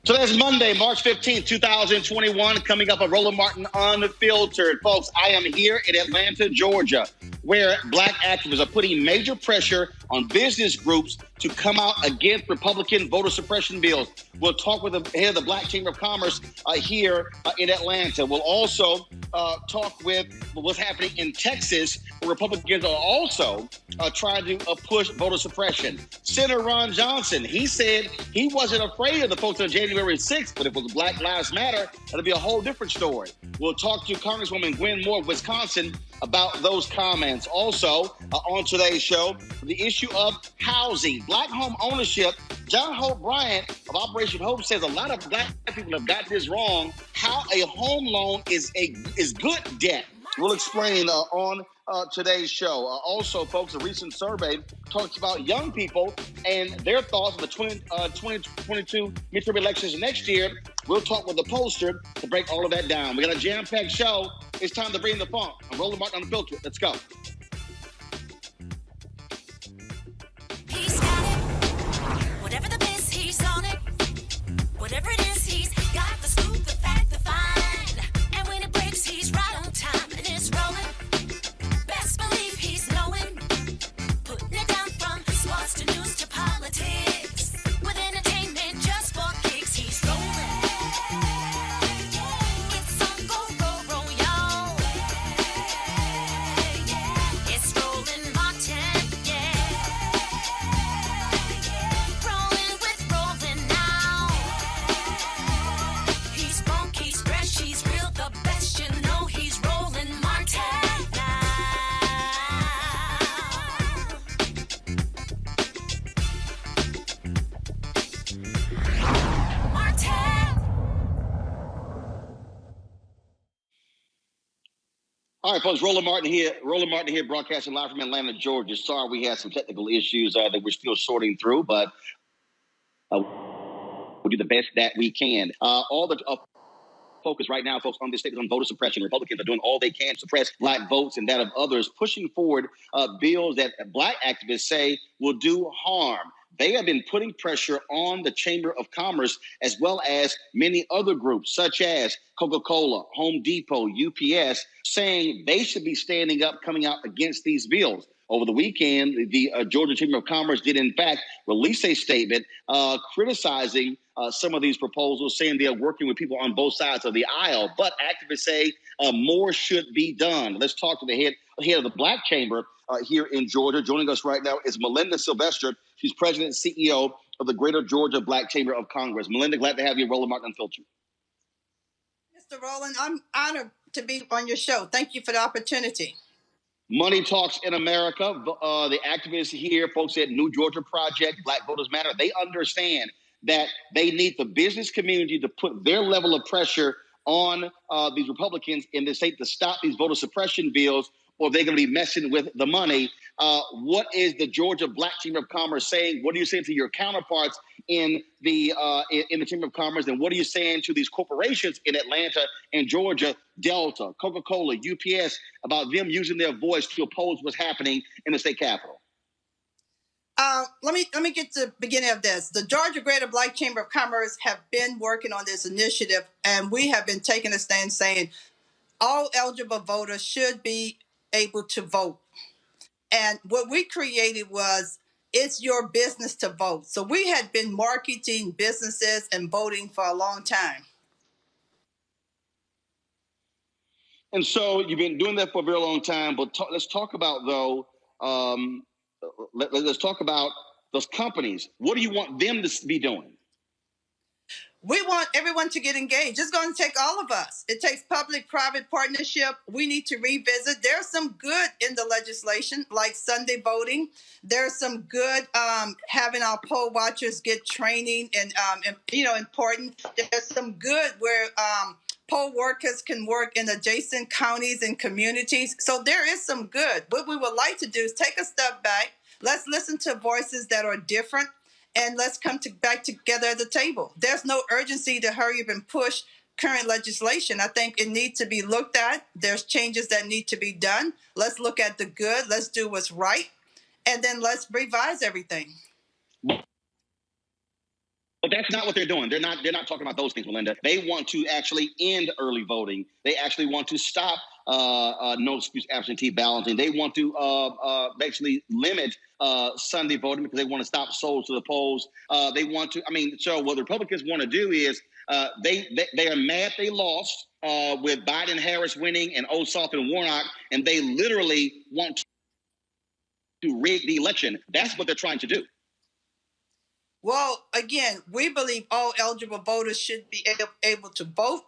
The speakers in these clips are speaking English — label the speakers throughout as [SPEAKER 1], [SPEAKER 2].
[SPEAKER 1] Today's Monday, March 15th, 2021, coming up a Roland Martin Unfiltered. Folks, I am here in Atlanta, Georgia, where black activists are putting major pressure on business groups to come out against Republican voter suppression bills. We'll talk with the head of the Black Chamber of Commerce here in Atlanta. We'll also talk with what's happening in Texas, where Republicans are also trying to push voter suppression. Senator Ron Johnson, he said he wasn't afraid of the folks on January 6th, but if it was Black Lives Matter, that'll be a whole different story. We'll talk to Congresswoman Gwen Moore of Wisconsin about those comments. Also, on today's show, the issue of housing, black home ownership. John Hope Bryant of Operation Hope says a lot of black people have got this wrong. How a home loan is good debt. We'll explain on today's show. Also, folks, a recent survey talks about young people and their thoughts on the 2022 midterm elections next year. We'll talk with the pollster to break all of that down. We got a jam-packed show. It's time to bring the funk. I'm Roland Martin Unfiltered. Let's go.
[SPEAKER 2] He's got it. Whatever the biz, he's on it. Whatever it is, he's got the scoop, the fact, the find. And when it breaks, he's right on time and it's rolling. Best believe he's knowing. Putting it down from sports to news to politics. With entertainment just for kicks, he's rolling. It's on go, y'all. It's Roland Martin, yeah. Rolling with Roland now. He's funk, he's fresh, he's real, the best, you know he's Roland Martin now. Martin.
[SPEAKER 1] All right, folks, Roland Martin here, broadcasting live from Atlanta, Georgia. Sorry we had some technical issues that we're still sorting through, but we'll do the best that we can. All the focus right now, folks, on this state is on voter suppression. Republicans are doing all they can to suppress black votes and that of others, pushing forward bills that black activists say will do harm. They have been putting pressure on the Chamber of Commerce as well as many other groups, such as Coca-Cola, Home Depot, UPS, saying they should be standing up, coming out against these bills. Over the weekend, the Georgia Chamber of Commerce did, in fact, release a statement criticizing some of these proposals, saying they are working with people on both sides of the aisle. But activists say more should be done. Let's talk to the head of the Black Chamber here in Georgia. Joining us right now is Melinda Sylvester. She's president and CEO of the Greater Georgia Black Chamber of Congress. Melinda, glad to have you, Roland Martin Unfiltered.
[SPEAKER 3] Mr. Roland, I'm honored to be on your show. Thank you for the opportunity.
[SPEAKER 1] Money talks in America. The activists here, folks at New Georgia Project, Black Voters Matter, they understand that they need the business community to put their level of pressure on these Republicans in the state to stop these voter suppression bills, or they're going to be messing with the money. What is the Georgia Black Chamber of Commerce saying? What are you saying to your counterparts in the Chamber of Commerce? And what are you saying to these corporations in Atlanta and Georgia, Delta, Coca-Cola, UPS, about them using their voice to oppose what's happening in the state capitol?
[SPEAKER 3] Let me get to the beginning of this. The Georgia Greater Black Chamber of Commerce have been working on this initiative, and we have been taking a stand saying all eligible voters should be able to vote. And what we created was, it's your business to vote. So we had been marketing businesses and voting for a long time.
[SPEAKER 1] And so you've been doing that for a very long time, but let's talk about, though, let's talk about those companies. What do you want them to be doing?
[SPEAKER 3] We want everyone to get engaged. It's going to take all of us. It takes public-private partnership. We need to revisit. There's some good in the legislation, like Sunday voting. There's some good having our poll watchers get training and important. There's some good where poll workers can work in adjacent counties and communities. So there is some good. What we would like to do is take a step back. Let's listen to voices that are different. And let's come back together at the table. There's no urgency to hurry up and push current legislation. I think it needs to be looked at. There's changes that need to be done. Let's look at the good. Let's do what's right. And then let's revise everything.
[SPEAKER 1] But that's not what they're doing. They're not talking about those things, Melinda. They want to actually end early voting. They actually want to stop no excuse absentee balloting. They want to basically limit Sunday voting because they want to stop souls to the polls. They want to. So what the Republicans want to do is they are mad they lost with Biden, Harris winning, and Ossoff and Warnock, and they literally want to rig the election. That's what they're trying to do.
[SPEAKER 3] Well, again, we believe all eligible voters should be able to vote.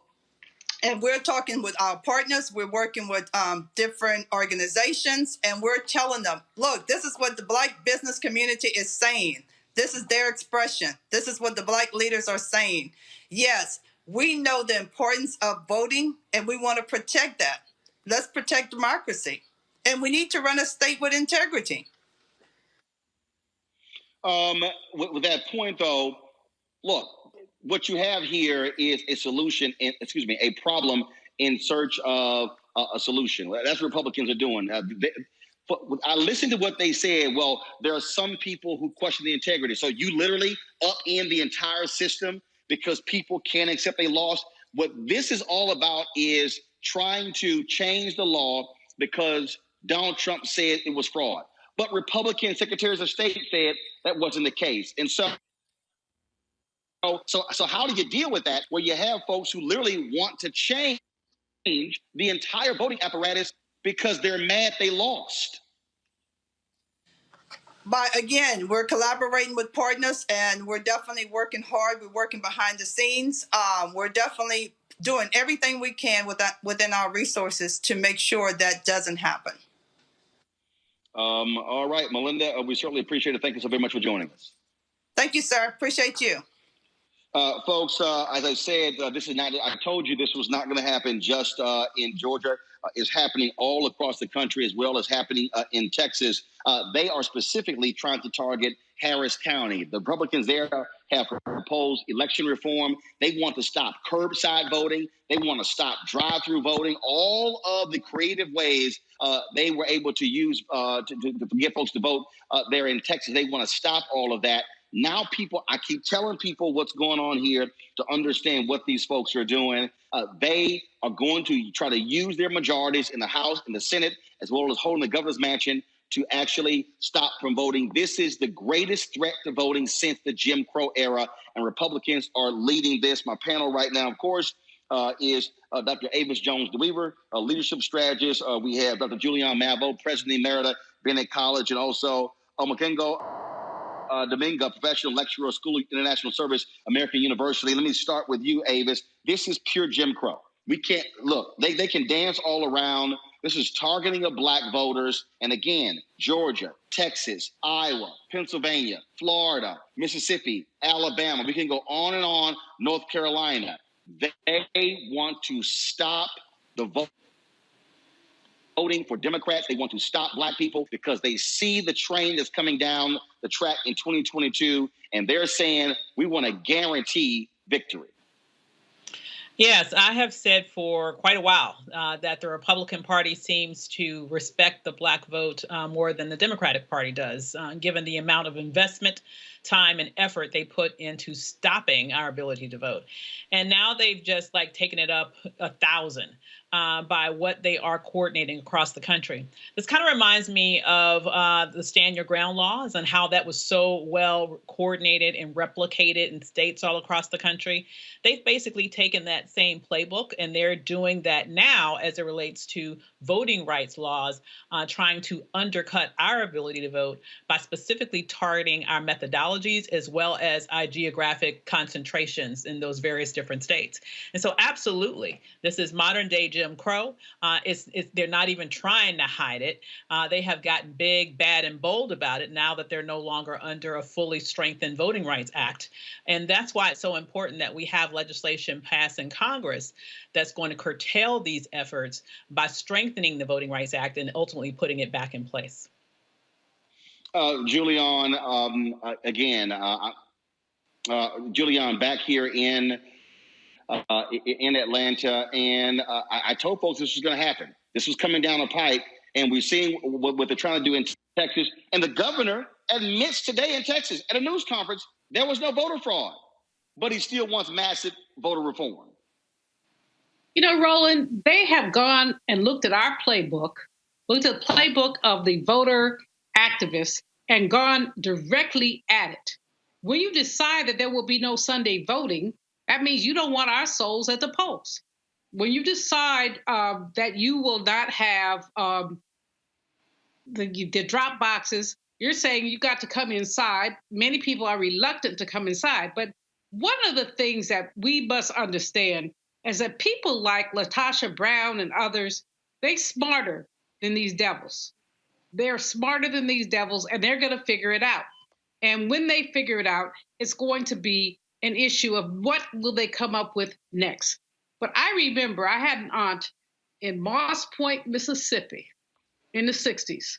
[SPEAKER 3] And we're talking with our partners. We're working with different organizations, and we're telling them, look, this is what the Black business community is saying. This is their expression. This is what the Black leaders are saying. Yes, we know the importance of voting, and we want to protect that. Let's protect democracy. And we need to run a state with integrity.
[SPEAKER 1] With that point, though, look, what you have here is a problem in search of a solution. That's what Republicans are doing. I listened to what they said. Well, there are some people who question the integrity. So you literally upend the entire system because people can't accept they lost. What this is all about is trying to change the law because Donald Trump said it was fraud. But Republican secretaries of state said that wasn't the case. And so how do you deal with that where you have folks who literally want to change the entire voting apparatus because they're mad they lost?
[SPEAKER 3] But again, we're collaborating with partners, and we're definitely working hard. We're working behind the scenes. We're definitely doing everything we can within our resources to make sure that doesn't happen.
[SPEAKER 1] All right, Melinda, we certainly appreciate it. Thank you so very much for joining us.
[SPEAKER 3] Thank you, sir. Appreciate you.
[SPEAKER 1] Folks, as I said, this is not. I told you this was not going to happen just in Georgia. It's happening all across the country as well as happening in Texas. They are specifically trying to target Harris County. The Republicans there have proposed election reform. They want to stop curbside voting. They want to stop drive-through voting. All of the creative ways they were able to use to get folks to vote there in Texas. They want to stop all of that. Now I keep telling people what's going on here to understand what these folks are doing. They are going to try to use their majorities in the House and the Senate, as well as holding the governor's mansion to actually stop from voting. This is the greatest threat to voting since the Jim Crow era, and Republicans are leading this. My panel right now, of course, is Dr. Avis Jones-DeWeaver, a leadership strategist. We have Dr. Julian Mavo, president emerita, Bennett College, and also Omokengo Dominga, professional lecturer, School of International Service, American University. Let me start with you, Avis. This is pure Jim Crow. We can't look. They can dance all around. This is targeting of Black voters. And again, Georgia, Texas, Iowa, Pennsylvania, Florida, Mississippi, Alabama. We can go on and on. North Carolina. They want to stop the voting for Democrats. They want to stop Black people because they see the train that's coming down the track in 2022, and they're saying we want to guarantee victory.
[SPEAKER 4] Yes, I have said for quite a while that the Republican Party seems to respect the Black vote more than the Democratic Party does, given the amount of investment, time, and effort they put into stopping our ability to vote. And now they've just taken it up 1,000 by what they are coordinating across the country. This kind of reminds me of the Stand Your Ground laws and how that was so well coordinated and replicated in states all across the country. They've basically taken that same playbook, and they're doing that now as it relates to voting rights laws, trying to undercut our ability to vote by specifically targeting our methodologies as well as our geographic concentrations in those various different states. And so absolutely, this is modern day Jim Crow. They're not even trying to hide it. They have gotten big, bad, and bold about it now that they're no longer under a fully strengthened Voting Rights Act. And that's why it's so important that we have legislation passed in Congress that's going to curtail these efforts by strengthening the Voting Rights Act and ultimately putting it back in place.
[SPEAKER 1] Julian, Julian, back here in Atlanta, and I told folks this was going to happen. This was coming down the pipe, and we're seeing what they're trying to do in Texas. And the governor admits today in Texas at a news conference there was no voter fraud. but he still wants massive voter reform.
[SPEAKER 5] You know, Roland, they have gone and looked at our playbook, looked at the playbook of the voter activists, and gone directly at it. When you decide that there will be no Sunday voting, that means you don't want our souls at the polls. When you decide that you will not have the drop boxes, you're saying you got to come inside. Many people are reluctant to come inside. But one of the things that we must understand is that people like Latasha Brown and others, they're smarter than these devils. They're smarter than these devils, and they're going to figure it out. And when they figure it out, it's going to be an issue of what will they come up with next. But I remember I had an aunt in Moss Point, Mississippi in the 60s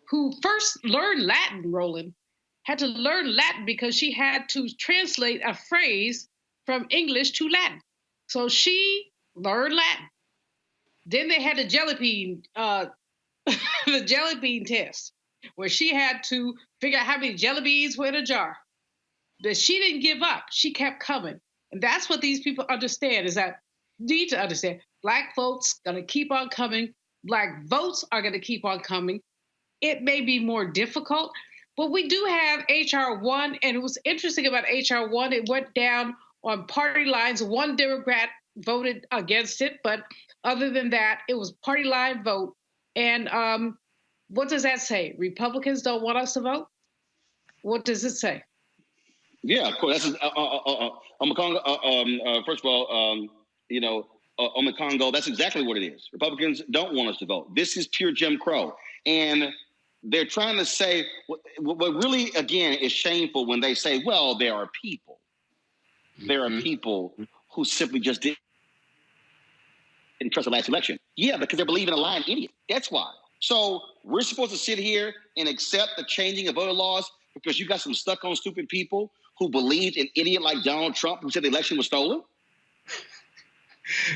[SPEAKER 5] who first learned Latin, Roland, had to learn Latin because she had to translate a phrase from English to Latin. So she learned Latin. Then they had the jelly bean test, where she had to figure out how many jelly beans were in a jar. But she didn't give up. She kept coming. And that's what these people understand, is that need to understand. Black votes going to keep on coming. Black votes are going to keep on coming. It may be more difficult, but we do have H.R. 1, and it was interesting about H.R. 1. It went down on party lines. One Democrat voted against it, but other than that, it was party line vote. And what does that say? Republicans don't want us to vote? What does it say?
[SPEAKER 1] Yeah, of course. That's first of all, Omekongo, that's exactly what it is. Republicans don't want us to vote. This is pure Jim Crow. And they're trying to say what really, again, is shameful when they say, well, there are people. There are people who simply just didn't trust the last election. Yeah, because they're believing a lying idiot. That's why. So we're supposed to sit here and accept the changing of voter laws because you got some stuck-on stupid people who believed an idiot like Donald Trump who said the election was stolen?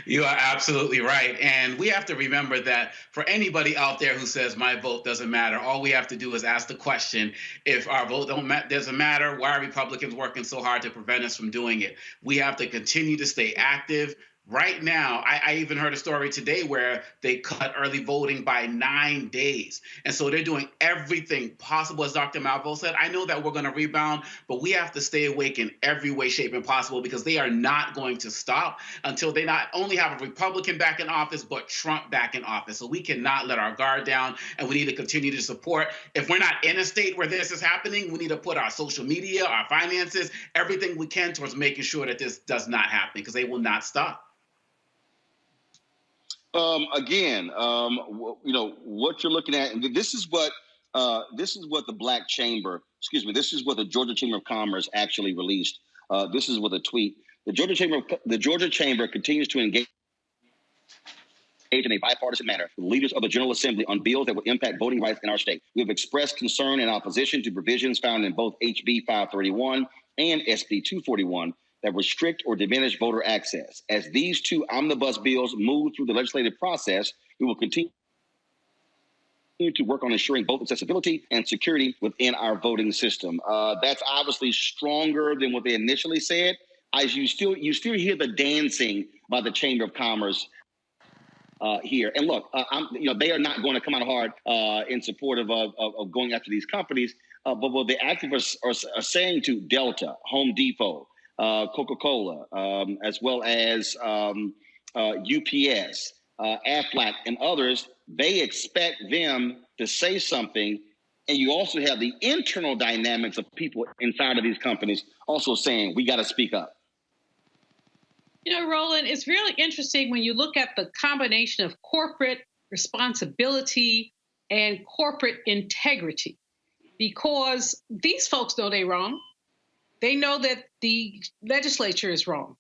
[SPEAKER 6] You are absolutely right. And we have to remember that for anybody out there who says my vote doesn't matter, all we have to do is ask the question, if our vote doesn't matter, why are Republicans working so hard to prevent us from doing it? We have to continue to stay active. Right now, I even heard a story today where they cut early voting by 9 days. And so they're doing everything possible, as Dr. Malvo said. I know that we're going to rebound, but we have to stay awake in every way, shape, and possible because they are not going to stop until they not only have a Republican back in office, but Trump back in office. So we cannot let our guard down, and we need to continue to support. If we're not in a state where this is happening, we need to put our social media, our finances, everything we can towards making sure that this does not happen because they will not stop.
[SPEAKER 1] What you're looking at, and this is what the Black Chamber, this is what the Georgia Chamber of Commerce actually released. This is with a tweet. The Georgia Chamber continues to engage in a bipartisan manner with leaders of the General Assembly on bills that will impact voting rights in our state. We have expressed concern and opposition to provisions found in both HB 531 and SB 241 that restrict or diminish voter access. As these two omnibus bills move through the legislative process, we will continue to work on ensuring both accessibility and security within our voting system. That's obviously stronger than what they initially said. As you still hear the dancing by the Chamber of Commerce here. And look, they are not going to come out hard in support of going after these companies. But what the activists are saying to Delta, Home Depot, Coca-Cola, as well as UPS, Aflac, and others, they expect them to say something. And you also have the internal dynamics of people inside of these companies also saying, we got to speak up.
[SPEAKER 5] You know, Roland, it's really interesting when you look at the combination of corporate responsibility and corporate integrity, because these folks know they're wrong. They know that the legislature is wrong.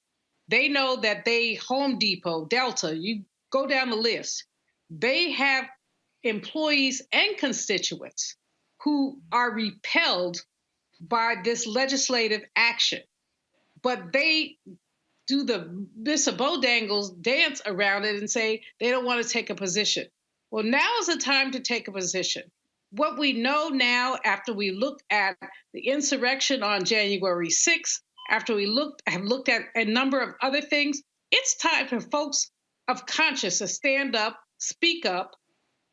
[SPEAKER 5] They know that Home Depot, Delta, you go down the list, they have employees and constituents who are repelled by this legislative action. But they do the Mr. Bodangles dance around it and say they don't want to take a position. Well, now is the time to take a position. What we know now, after we look at the insurrection on January 6th, after we have looked at a number of other things, it's time for folks of conscience to stand up, speak up,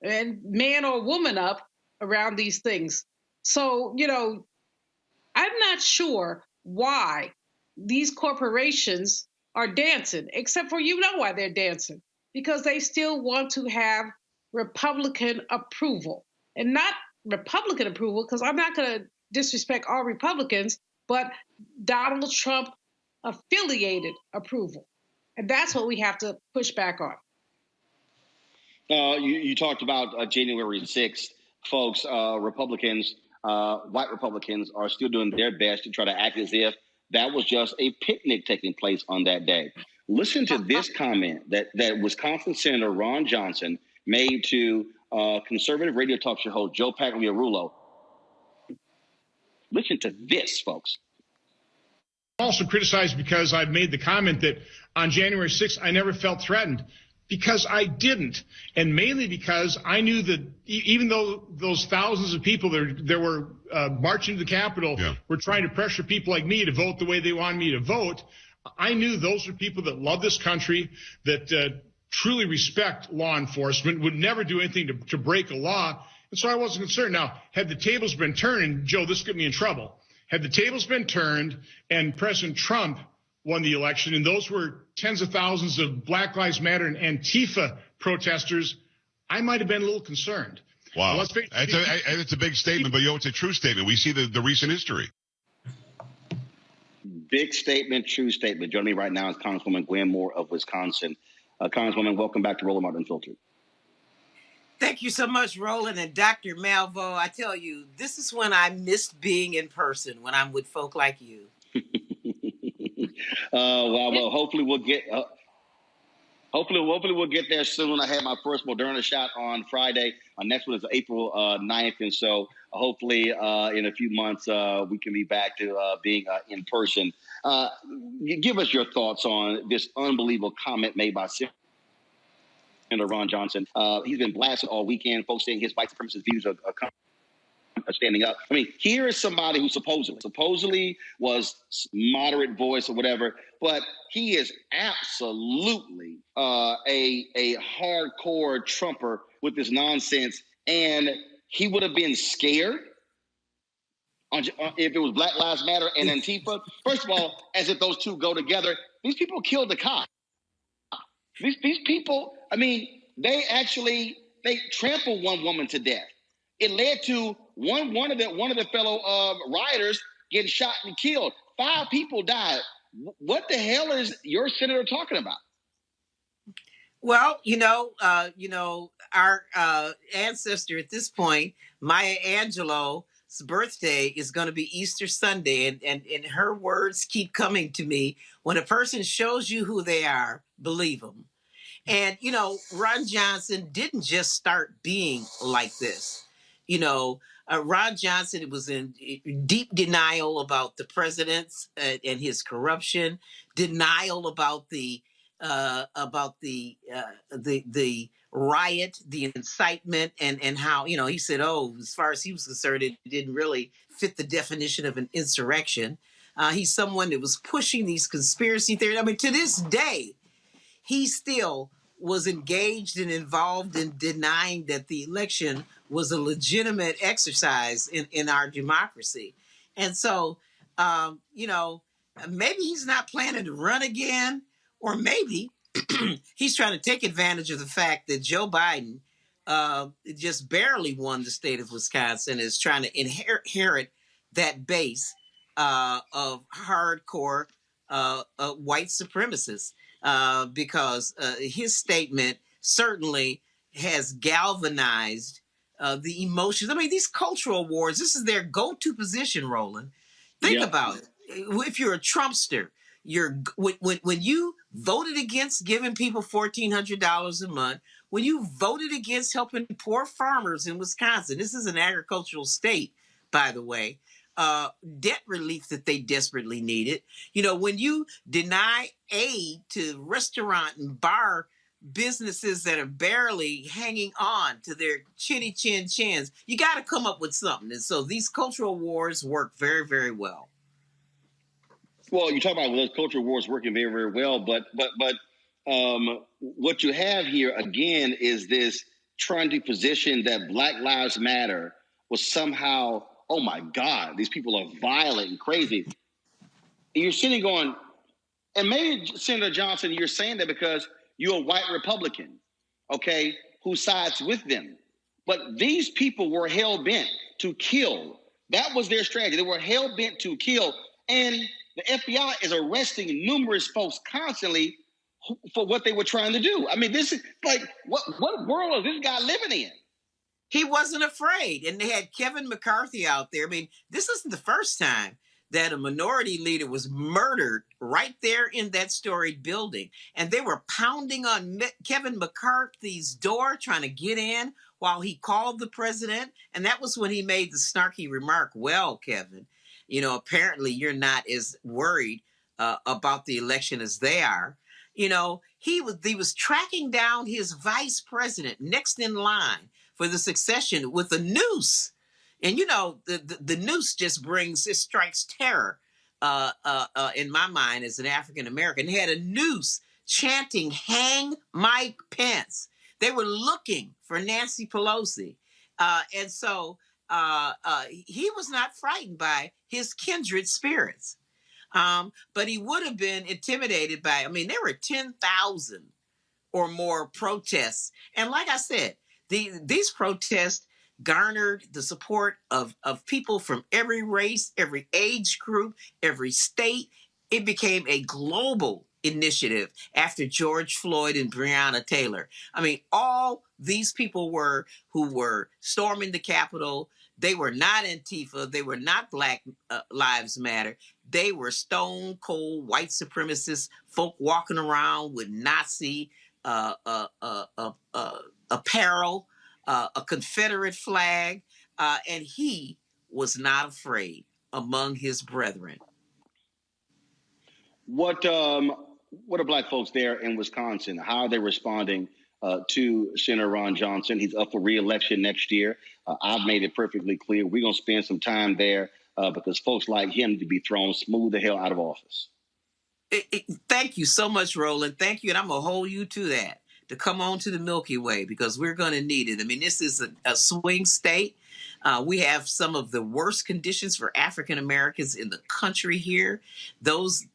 [SPEAKER 5] and man or woman up around these things. So, I'm not sure why these corporations are dancing, except for why they're dancing, because they still want to have Republican approval. And not Republican approval, because I'm not going to disrespect all Republicans, but Donald Trump affiliated approval. And that's what we have to push back on.
[SPEAKER 1] You talked about January 6th. Folks, Republicans, white Republicans are still doing their best to try to act as if that was just a picnic taking place on that day. Listen to this comment that Wisconsin Senator Ron Johnson made to conservative radio talk show host Joe Pagliarulo. Listen to this, folks.
[SPEAKER 7] Also criticized because I've made the comment that on January 6th, I never felt threatened, because I didn't. And mainly because I knew that even though those thousands of people there were marching to the Capitol were trying to pressure people like me to vote the way they wanted me to vote, I knew those were people that love this country, that truly respect law enforcement, would never do anything to break a law. And so I wasn't concerned. Now, had the tables been turned, and Joe, this got me in trouble. Had the tables been turned and President Trump won the election, and those were tens of thousands of Black Lives Matter and Antifa protesters, I might have been a little concerned.
[SPEAKER 8] Wow. It's a big statement, but it's a true statement. We see the recent history.
[SPEAKER 1] Big statement, true statement. Joining me right now is Congresswoman Gwen Moore of Wisconsin. Congresswoman, welcome back to Roland Martin Unfiltered.
[SPEAKER 9] Thank you so much, Roland and Dr. Malvo. I tell you, this is when I missed being in person, when I'm with folk like you.
[SPEAKER 1] Well, hopefully we'll get. Hopefully we'll get there soon. I had my first Moderna shot on Friday. Our next one is April 9th, and so hopefully in a few months we can be back to being in person. Give us your thoughts on this unbelievable comment made by Senator Ron Johnson. He's been blasted all weekend. Folks saying his white supremacist views are standing up. I mean, here is somebody who supposedly was moderate voice or whatever, but he is absolutely a hardcore Trumper with this nonsense, and he would have been scared if it was Black Lives Matter and Antifa. First of all, as if those two go together, these people killed the cop. These people, I mean, they trampled one woman to death. It led to one of the fellow rioters getting shot and killed. 5 people died. What the hell is your senator talking about?
[SPEAKER 9] Well, our ancestor at this point, Maya Angelou's birthday is going to be Easter Sunday, and her words keep coming to me. When a person shows you who they are, believe them. And, Ron Johnson didn't just start being like this. Ron Johnson was in deep denial about the president's and his corruption, denial about the riot, the incitement, and how, he said, as far as he was concerned, it didn't really fit the definition of an insurrection. He's someone that was pushing these conspiracy theories. I mean, to this day, he still was engaged and involved in denying that the election was a legitimate exercise in our democracy. And so, maybe he's not planning to run again, or maybe he's trying to take advantage of the fact that Joe Biden just barely won the state of Wisconsin, is trying to inherit that base of hardcore white supremacists. Because his statement certainly has galvanized the emotions. I mean, these cultural wars, this is their go-to position, Roland. Think about it. If you're a Trumpster, when you voted against giving people $1,400 a month, when you voted against helping poor farmers in Wisconsin, this is an agricultural state, by the way, debt relief that they desperately needed. When you deny aid to restaurant and bar businesses that are barely hanging on to their chinny chin chins, you got to come up with something. And so these cultural wars work very, very well.
[SPEAKER 1] Well, you talk about those cultural wars working very, very well, but what you have here again is this trying to position that Black Lives Matter was somehow, oh my God, these people are violent and crazy. And you're sitting going, and maybe Senator Johnson, you're saying that because you're a white Republican, okay, who sides with them. But these people were hell bent to kill. That was their strategy. They were hell bent to kill. And the FBI is arresting numerous folks constantly for what they were trying to do. I mean, this is like, what world is this guy living in?
[SPEAKER 9] He wasn't afraid. And they had Kevin McCarthy out there. I mean, this isn't the first time that a minority leader was murdered right there in that storied building. And they were pounding on Kevin McCarthy's door, trying to get in while he called the president. And that was when he made the snarky remark, well, Kevin, you know, apparently you're not as worried about the election as they are. You know, he was tracking down his vice president next in line for the succession with a noose. And, you know, the noose just strikes terror in my mind as an African-American. They had a noose chanting, hang Mike Pence. They were looking for Nancy Pelosi. And so he was not frightened by his kindred spirits. But he would have been intimidated by, I mean, there were 10,000 or more protests. And like I said, these protests garnered the support of people from every race, every age group, every state. It became a global initiative after George Floyd and Breonna Taylor. I mean, all these people who were storming the Capitol. They were not Antifa. They were not Black Lives Matter. They were stone cold white supremacists, folk walking around with Nazi apparel, a Confederate flag, and he was not afraid among his brethren.
[SPEAKER 1] What are Black folks there in Wisconsin? How are they responding to Senator Ron Johnson? He's up for re-election next year. I've made it perfectly clear we're going to spend some time there because folks like him need to be thrown smooth the hell out of office.
[SPEAKER 9] Thank you so much, Roland. Thank you, and I'm going to hold you to that, to come on to the Milky Way, because we're going to need it. I mean, this is a swing state. We have some of the worst conditions for African Americans in the country here. Those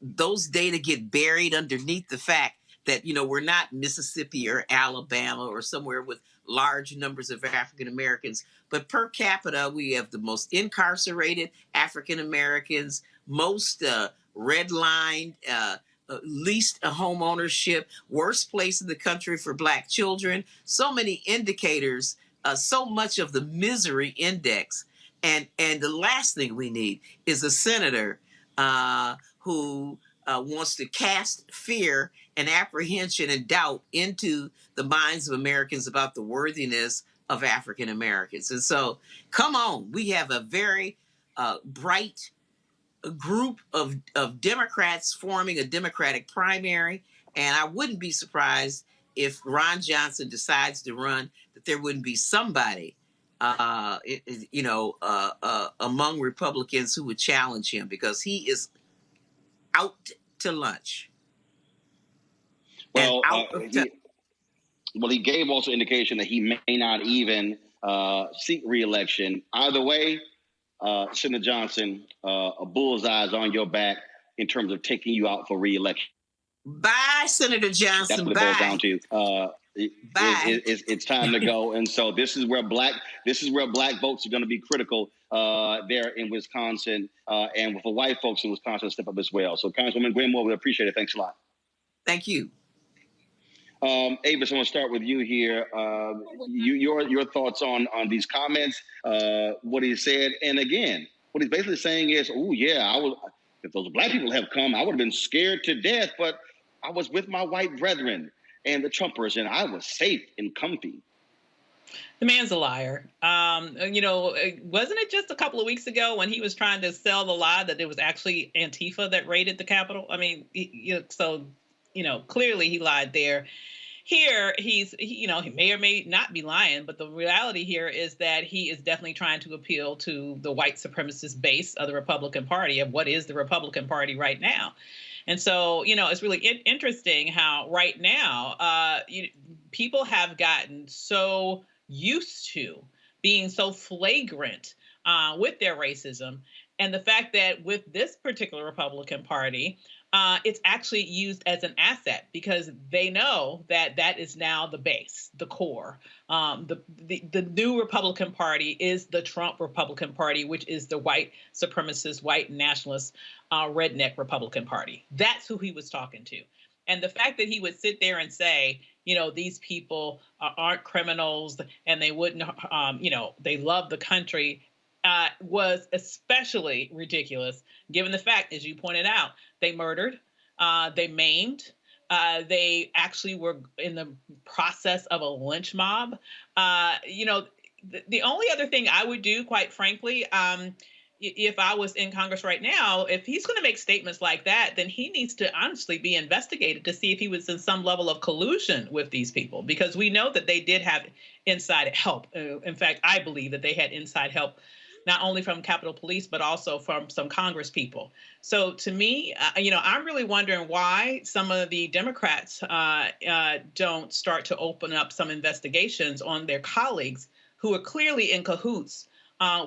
[SPEAKER 9] data get buried underneath the fact that, you know, we're not Mississippi or Alabama or somewhere with large numbers of African Americans, but per capita, we have the most incarcerated African Americans, most redlined, least home ownership, worst place in the country for Black children. So many indicators, so much of the misery index. And the last thing we need is a senator who wants to cast fear and apprehension and doubt into the minds of Americans about the worthiness of African Americans. And so, come on, we have a very bright group of Democrats forming a Democratic primary. And I wouldn't be surprised if Ron Johnson decides to run, that there wouldn't be somebody, among Republicans who would challenge him, because he is out to lunch.
[SPEAKER 1] Well, he gave also indication that he may not even seek re-election. Either way, Senator Johnson, a bullseye's on your back in terms of taking you out for re-election.
[SPEAKER 9] Bye, Senator Johnson.
[SPEAKER 1] That's what it boils down to. Bye. It's time to go. And so this is where black votes are going to be critical there in Wisconsin, and for white folks in Wisconsin to step up as well. So, Congresswoman Gwenmore, we appreciate it. Thanks a lot.
[SPEAKER 9] Thank you.
[SPEAKER 1] Avis, I want to start with you here. Your thoughts on these comments, what he said, and again, what he's basically saying is, oh yeah, if those Black people have come, I would have been scared to death, but I was with my white brethren and the Trumpers, and I was safe and comfy.
[SPEAKER 4] The man's a liar. Wasn't it just a couple of weeks ago when he was trying to sell the lie that it was actually Antifa that raided the Capitol? I mean, clearly he lied there. Here, he may or may not be lying, but the reality here is that he is definitely trying to appeal to the white supremacist base of the Republican Party, of what is the Republican Party right now. And so, it's really interesting how right now people have gotten so used to being so flagrant with their racism. And the fact that with this particular Republican Party, it's actually used as an asset because they know that that is now the base, the core. The new Republican Party is the Trump Republican Party, which is the white supremacist, white nationalist, redneck Republican Party. That's who he was talking to. And the fact that he would sit there and say, these people aren't criminals and they wouldn't, they love the country, was especially ridiculous, given the fact, as you pointed out, they murdered, they maimed, they actually were in the process of a lynch mob. The only other thing I would do, quite frankly, if I was in Congress right now, if he's going to make statements like that, then he needs to honestly be investigated to see if he was in some level of collusion with these people, because we know that they did have inside help. In fact, I believe that they had inside help, not only from Capitol Police, but also from some Congress people. So to me, I'm really wondering why some of the Democrats don't start to open up some investigations on their colleagues who are clearly in cahoots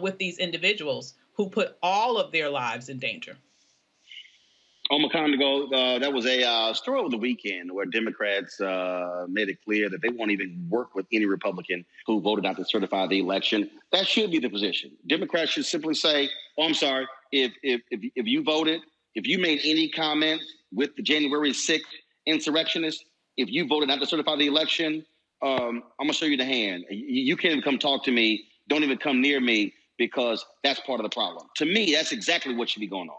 [SPEAKER 4] with these individuals who put all of their lives in danger.
[SPEAKER 1] Omicron ago, that was a story over the weekend where Democrats made it clear that they won't even work with any Republican who voted not to certify the election. That should be the position. Democrats should simply say, "Oh, I'm sorry. If you voted, if you made any comment with the January 6th insurrectionists, if you voted not to certify the election, I'm gonna show you the hand. You can't even come talk to me. Don't even come near me, because that's part of the problem." To me, that's exactly what should be going on.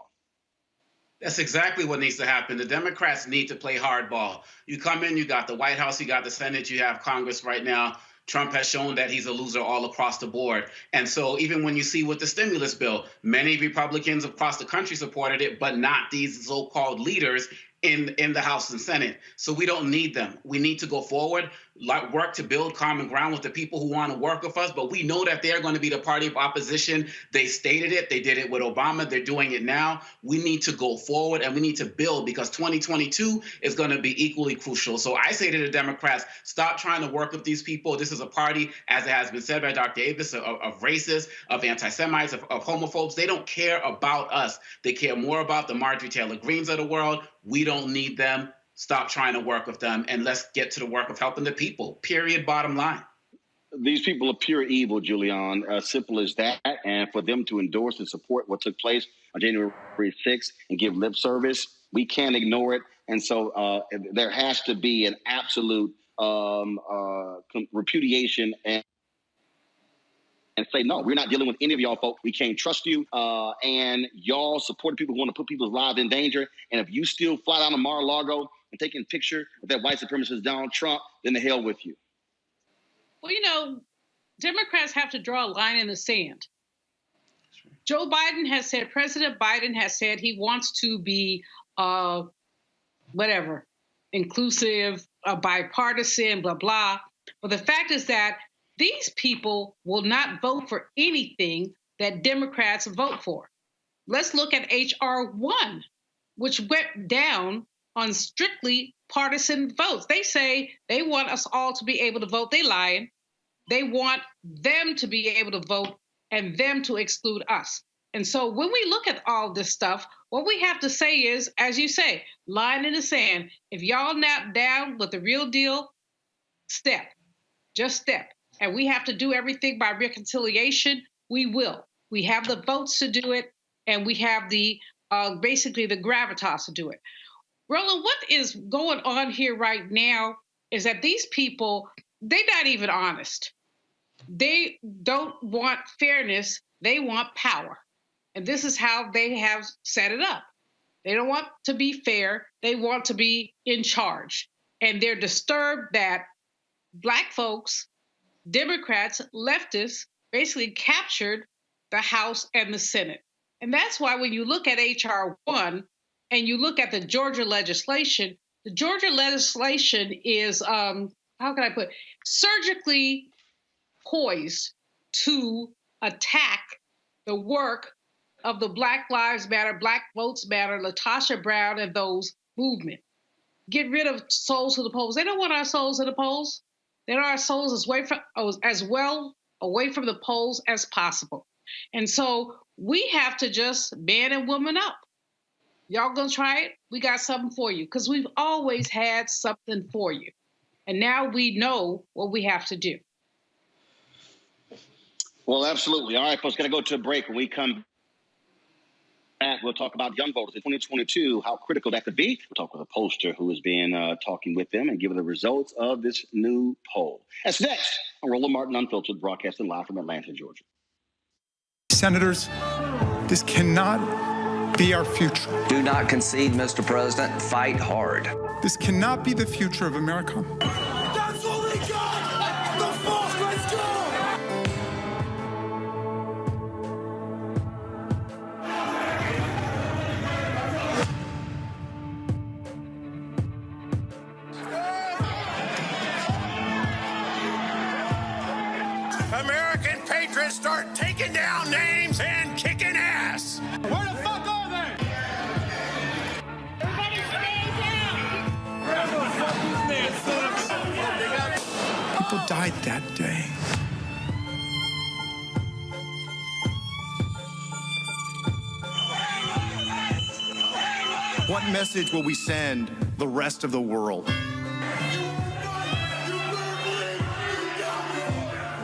[SPEAKER 6] That's exactly what needs to happen. The Democrats need to play hardball. You come in, you got the White House, you got the Senate, you have Congress right now. Trump has shown that he's a loser all across the board. And so even when you see with the stimulus bill, many Republicans across the country supported it, but not these so-called leaders in the House and Senate. So we don't need them. We need to go forward, work to build common ground with the people who want to work with us. But we know that they're going to be the party of opposition. They stated it. They did it with Obama. They're doing it now. We need to go forward and we need to build, because 2022 is going to be equally crucial. So I say to the Democrats, stop trying to work with these people. This is a party, as it has been said by Dr. Avis, of racists, of anti-Semites, of homophobes. They don't care about us. They care more about the Marjorie Taylor Greens of the world. We don't need them. Stop trying to work with them, and let's get to the work of helping the people. Period. Bottom line.
[SPEAKER 1] These people are pure evil, Julian. Simple as that. And for them to endorse and support what took place on January 6th and give lip service, we can't ignore it. And so there has to be an absolute repudiation and say, no, we're not dealing with any of y'all folk. We can't trust you. And y'all support people who want to put people's lives in danger. And if you still fly down to Mar-a-Lago and taking a picture with that white supremacist Donald Trump, then the hell with you.
[SPEAKER 5] Well, Democrats have to draw a line in the sand. Joe Biden has said, President Biden has said he wants to be inclusive, bipartisan, blah, blah. But the fact is that these people will not vote for anything that Democrats vote for. Let's look at H.R. 1, which went down on strictly partisan votes. They say they want us all to be able to vote. They lying. They want them to be able to vote and them to exclude us. And so when we look at all this stuff, what we have to say is, as you say, line in the sand. If y'all not down with the real deal, just step. And we have to do everything by reconciliation. We will. We have the votes to do it, and we have the basically the gravitas to do it. Roland, what is going on here right now is that these people, they're not even honest. They don't want fairness. They want power. And this is how they have set it up. They don't want to be fair. They want to be in charge. And they're disturbed that Black folks, Democrats, leftists, basically captured the House and the Senate. And that's why when you look at H.R. 1 and you look at the Georgia legislation The Georgia legislation is, how can I put, surgically poised to attack the work of the Black Lives Matter, Black Votes Matter, LaTosha Brown, and those movement. Get rid of souls to the polls. They don't want our souls in the polls. They want our souls as well away from the polls as possible. And so we have to just man and woman up. Y'all gonna try it? We got something for you, because we've always had something for you. And now we know what we have to do.
[SPEAKER 1] Well, absolutely. All right, folks, got to go to a break. When we come back, we'll talk about young voters in 2022, how critical that could be. We'll talk with a pollster who has been talking with them and giving the results of this new poll. That's next on Roland Martin Unfiltered, broadcasting live from Atlanta, Georgia.
[SPEAKER 10] Senators, this cannot be our future.
[SPEAKER 11] Do not concede, Mr. President. Fight hard.
[SPEAKER 10] This cannot be the future of America.
[SPEAKER 2] That's what we got! The fuck, let's go!
[SPEAKER 12] American patriots start taking down names and kicking ass.
[SPEAKER 2] Where the fuck are they? Everybody stand down! Where the fuck is this?
[SPEAKER 10] People died that day.
[SPEAKER 13] What message will we send the rest of the world?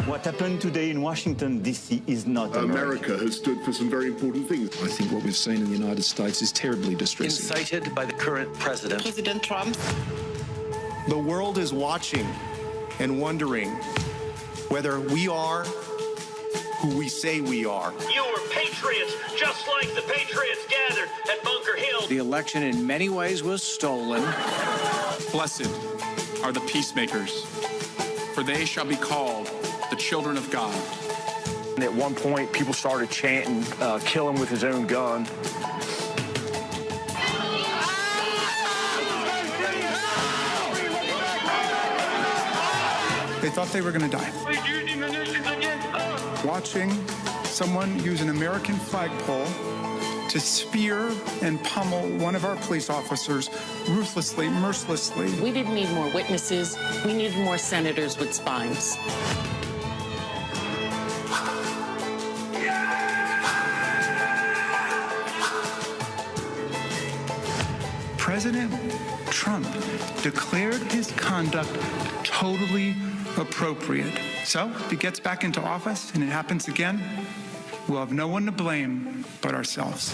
[SPEAKER 14] What happened today in Washington, D.C. is not
[SPEAKER 15] America has stood for some very important things.
[SPEAKER 16] I think what we've seen in the United States is terribly distressing.
[SPEAKER 11] Incited by the current president.
[SPEAKER 17] President Trump.
[SPEAKER 13] The world is watching and wondering whether we are who we say we are.
[SPEAKER 12] You were patriots, just like the patriots gathered at Bunker Hill.
[SPEAKER 18] The election in many ways was stolen.
[SPEAKER 10] Blessed are the peacemakers, for they shall be called the children of God.
[SPEAKER 19] And at one point, people started chanting, kill him with his own gun.
[SPEAKER 10] They thought they were going to die. Watching someone use an American flagpole to spear and pummel one of our police officers ruthlessly, mercilessly.
[SPEAKER 17] We didn't need more witnesses. We needed more senators with spines.
[SPEAKER 10] President Trump declared his conduct totally appropriate. So if he gets back into office and it happens again, we'll have no one to blame but ourselves.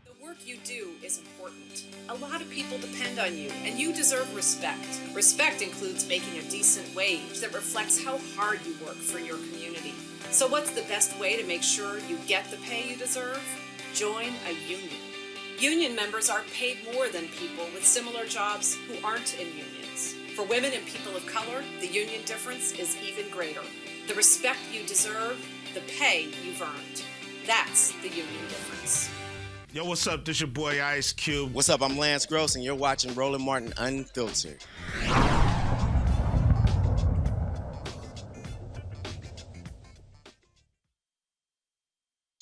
[SPEAKER 20] The work you do is important. A lot of people depend on you, and you deserve respect. Respect includes making a decent wage that reflects how hard you work for your community. So what's the best way to make sure you get the pay you deserve? Join a union. Union members are paid more than people with similar jobs who aren't in unions. For women and people of color, the union difference is even greater. The respect you deserve, the pay you've earned. That's the union difference.
[SPEAKER 12] Yo, what's up? This your boy Ice Cube.
[SPEAKER 21] What's up? I'm Lance Gross, and you're watching Roland Martin Unfiltered.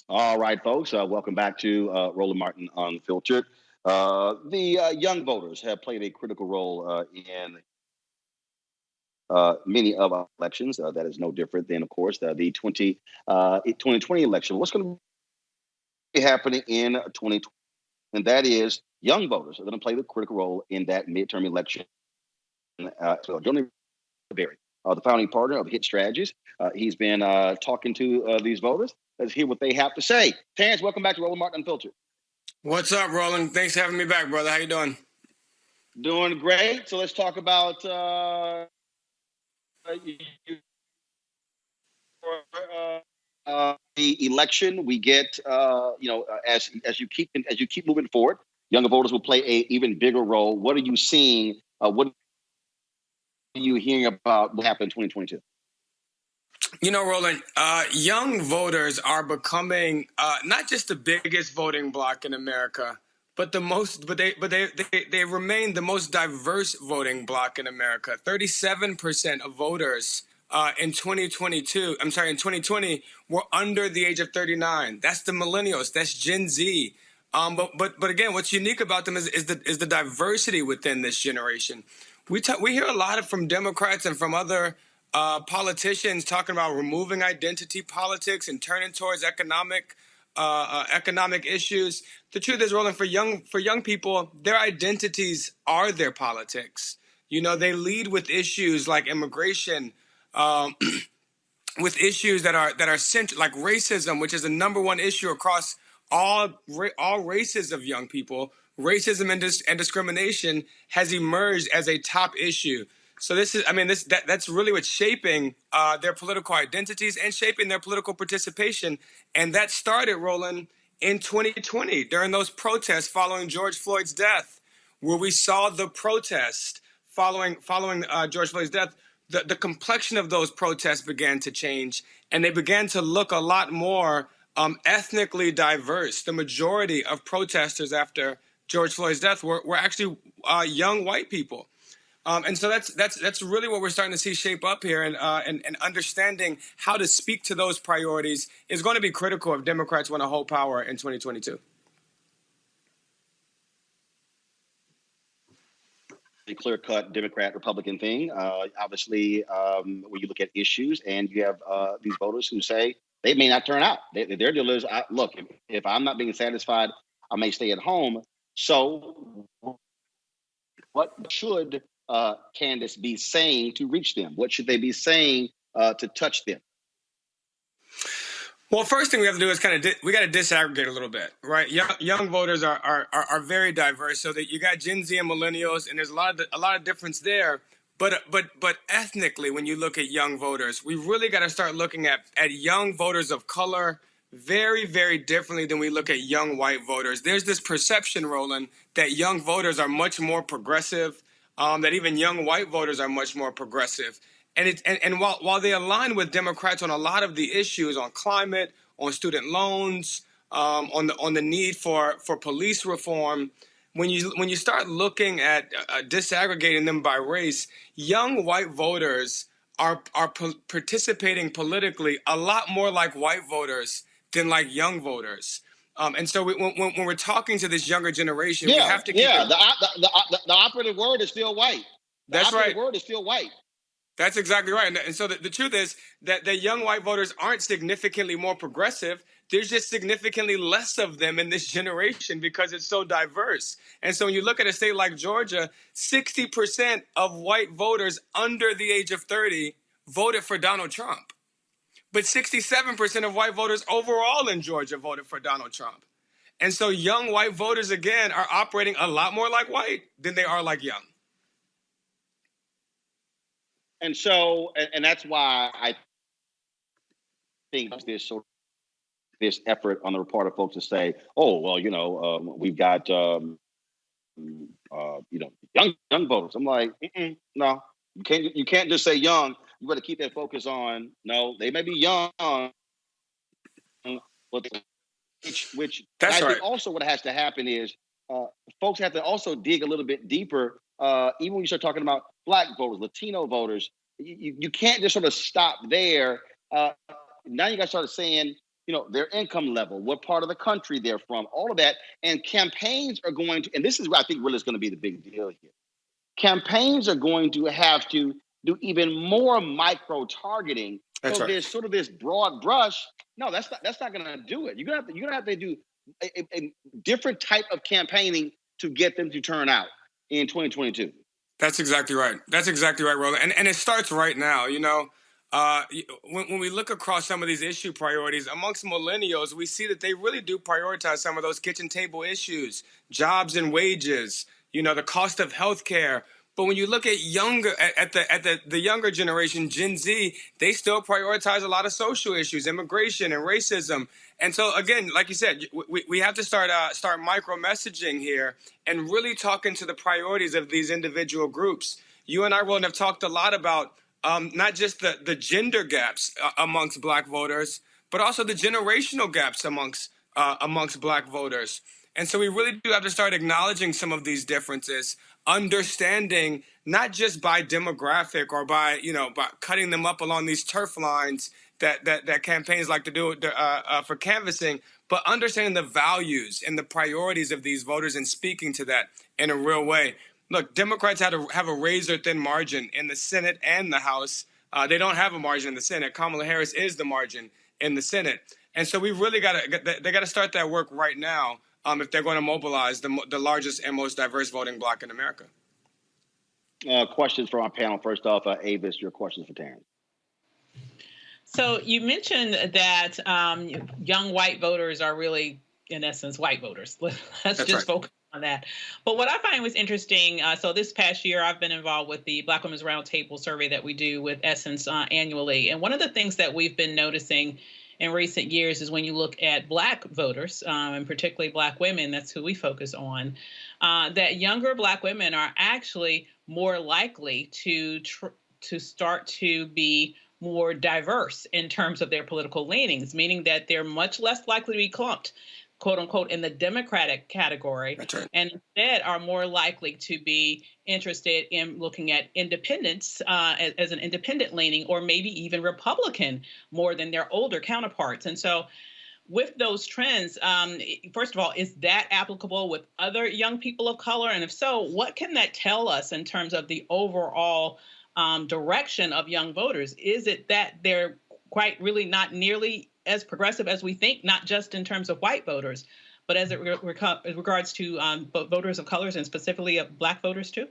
[SPEAKER 1] All right, folks, welcome back to Roland Martin Unfiltered. The young voters have played a critical role in many of our elections. That is no different than, of course, the 2020 election. What's going to be happening in 2020? And that is young voters are going to play the critical role in that midterm election. So, Johnny Berry, the founding partner of Hit Strategies, he's been talking to these voters. Let's hear what they have to say. Terrence, welcome back to Roland Martin Unfiltered.
[SPEAKER 22] What's up, Roland? Thanks for having me back, brother. How you doing?
[SPEAKER 1] Doing great. So let's talk about the election. We get, as you keep moving forward, younger voters will play an even bigger role. What are you seeing? What are you hearing about what happened in 2022?
[SPEAKER 22] You know, Roland, young voters are becoming not just the biggest voting bloc in America, but they remain the most diverse voting bloc in America. 37% of voters in 2020 were under the age of 39. That's the millennials. That's Gen Z. But again, what's unique about them is the diversity within this generation. We hear a lot from Democrats and from other politicians talking about removing identity politics and turning towards economic issues. The truth is, Roland, for young people, their identities are their politics. You know, they lead with issues like immigration, with issues that are central, like racism, which is the number one issue across all races of young people. Racism and discrimination has emerged as a top issue. So that's really what's shaping their political identities and shaping their political participation. And that started, Roland, in 2020 during those protests following George Floyd's death, where we saw the protest following George Floyd's death. The complexion of those protests began to change, and they began to look a lot more ethnically diverse. The majority of protesters after George Floyd's death were actually young white people. And so that's really what we're starting to see shape up here, and understanding how to speak to those priorities is going to be critical if Democrats want to hold power in 2022.
[SPEAKER 1] The clear-cut Democrat-Republican thing. Obviously, when you look at issues and you have these voters who say they may not turn out. Their deal is, look, if I'm not being satisfied, I may stay at home. So what should Candace be saying to reach them? What should they be saying to touch them?
[SPEAKER 22] Well, first thing we have to do is we got to disaggregate a little bit, right? Young voters are very diverse. So that you got Gen Z and millennials, and there's a lot of difference there. But ethnically, when you look at young voters, we really got to start looking at young voters of color very, very differently than we look at young white voters. There's this perception, Roland, that young voters are much more progressive, that even young white voters are much more progressive. And while they align with Democrats on a lot of the issues, on climate, on student loans, on the need for police reform, when you start looking at disaggregating them by race, young white voters are participating politically a lot more like white voters than like young voters. And so when we're talking to this younger generation, we have to keep
[SPEAKER 1] the operative word is still white.
[SPEAKER 22] That's right.
[SPEAKER 1] The word is still white.
[SPEAKER 22] That's exactly right. And so the truth is that the young white voters aren't significantly more progressive. There's just significantly less of them in this generation because it's so diverse. And so when you look at a state like Georgia, 60% of white voters under the age of 30 voted for Donald Trump. But 67% of white voters overall in Georgia voted for Donald Trump. And so young white voters, again, are operating a lot more like white than they are like young.
[SPEAKER 1] And so, and that's why I think there's this effort on the part of folks to say, oh, well, we've got, young voters. I'm like, no, you can't just say young. You got to keep that focus on, no, they may be young, but which
[SPEAKER 22] that's
[SPEAKER 1] I
[SPEAKER 22] right.
[SPEAKER 1] think also what has to happen is folks have to also dig a little bit deeper. Even when you start talking about Black voters, Latino voters, you can't just sort of stop there. Now you got to start saying, their income level, what part of the country they're from, all of that. And campaigns are going to, and this is what I think really is going to be the big deal here. Campaigns are going to have to do even more micro targeting.
[SPEAKER 22] That's right.
[SPEAKER 1] There's sort of this broad brush. No, that's not going to do it. You're gonna have to do a different type of campaigning to get them to turn out in 2022.
[SPEAKER 22] That's exactly right. That's exactly right, Roland. And it starts right now. When we look across some of these issue priorities amongst millennials, we see that they really do prioritize some of those kitchen table issues, jobs and wages, the cost of healthcare. But when you look at the younger generation, Gen Z, they still prioritize a lot of social issues, immigration and racism. And so, again, like you said, we have to start micro messaging here and really talking to the priorities of these individual groups. You and I, Roland, have talked a lot about not just the gender gaps amongst Black voters, but also the generational gaps amongst Black voters. And so we really do have to start acknowledging some of these differences, understanding not just by demographic or by, by cutting them up along these turf lines that campaigns like to do for canvassing, but understanding the values and the priorities of these voters and speaking to that in a real way. Look, Democrats have a razor-thin margin in the Senate and the House. They don't have a margin in the Senate. Kamala Harris is the margin in the Senate. And so we really got to start that work right now if they're going to mobilize the largest and most diverse voting bloc in America.
[SPEAKER 1] Questions from our panel. First off, Avis, your questions for Terrence.
[SPEAKER 4] So you mentioned that young white voters are really, in essence, white voters. Let's just focus on that. But what I find was interesting, so this past year, I've been involved with the Black Women's Roundtable survey that we do with Essence annually. And one of the things that we've been noticing in recent years is when you look at Black voters, and particularly Black women, that's who we focus on, that younger Black women are actually more likely to start to be more diverse in terms of their political leanings, meaning that they're much less likely to be clumped, quote unquote, in the Democratic category, and instead are more likely to be interested in looking at independence as an independent leaning, or maybe even Republican more than their older counterparts. And so with those trends, first of all, is that applicable with other young people of color? And if so, what can that tell us in terms of the overall direction of young voters? Is it that they're quite really not nearly as progressive as we think, not just in terms of white voters, but as it regards to voters of colors and specifically of Black voters too?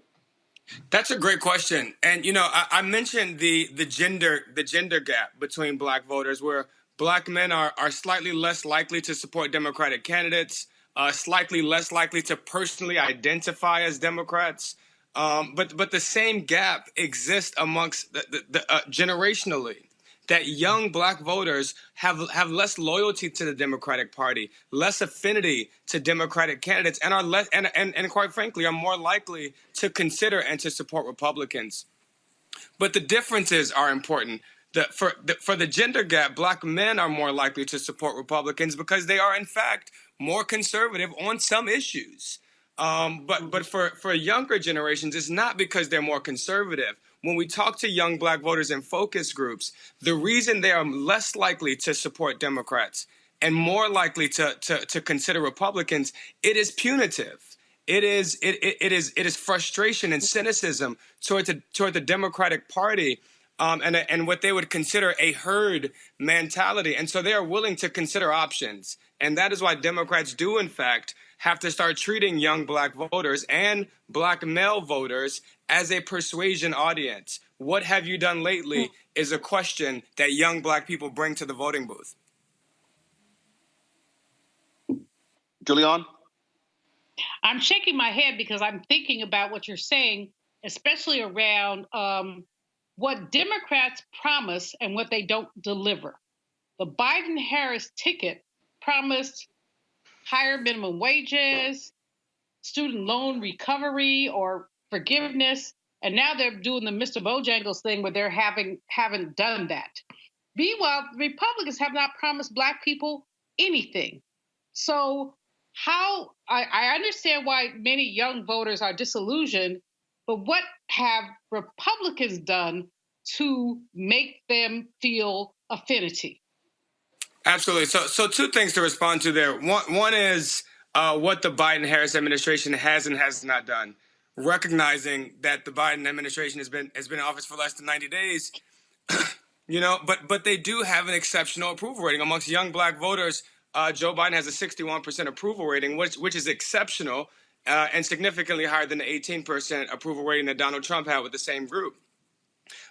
[SPEAKER 22] That's a great question. And, I mentioned the gender gap between Black voters, where Black men are slightly less likely to support Democratic candidates, slightly less likely to personally identify as Democrats. But the same gap exists amongst the generationally, that young Black voters have less loyalty to the Democratic Party, less affinity to Democratic candidates, and are less and quite frankly are more likely to consider and to support Republicans. But the differences are important. For the gender gap, Black men are more likely to support Republicans because they are in fact more conservative on some issues. But for younger generations, it's not because they're more conservative. When we talk to young Black voters in focus groups, the reason they are less likely to support Democrats and more likely to consider Republicans, it is punitive. It is frustration and cynicism toward the Democratic Party, and what they would consider a herd mentality. And so they are willing to consider options. And that is why Democrats do, in fact, have to start treating young Black voters and Black male voters as a persuasion audience. What have you done lately is a question that young Black people bring to the voting booth.
[SPEAKER 1] Julian?
[SPEAKER 5] I'm shaking my head because I'm thinking about what you're saying, especially around what Democrats promise and what they don't deliver. The Biden-Harris ticket promised higher minimum wages, student loan recovery or forgiveness, and now they're doing the Mr. Bojangles thing where they haven't done that. Meanwhile, Republicans have not promised Black people anything. So I understand why many young voters are disillusioned, but what have Republicans done to make them feel affinity?
[SPEAKER 22] Absolutely. So two things to respond to there. One is what the Biden-Harris administration has and has not done. Recognizing that the Biden administration has been in office for less than 90 days, but they do have an exceptional approval rating amongst young Black voters. Joe Biden has a 61% approval rating, which is exceptional and significantly higher than the 18% approval rating that Donald Trump had with the same group.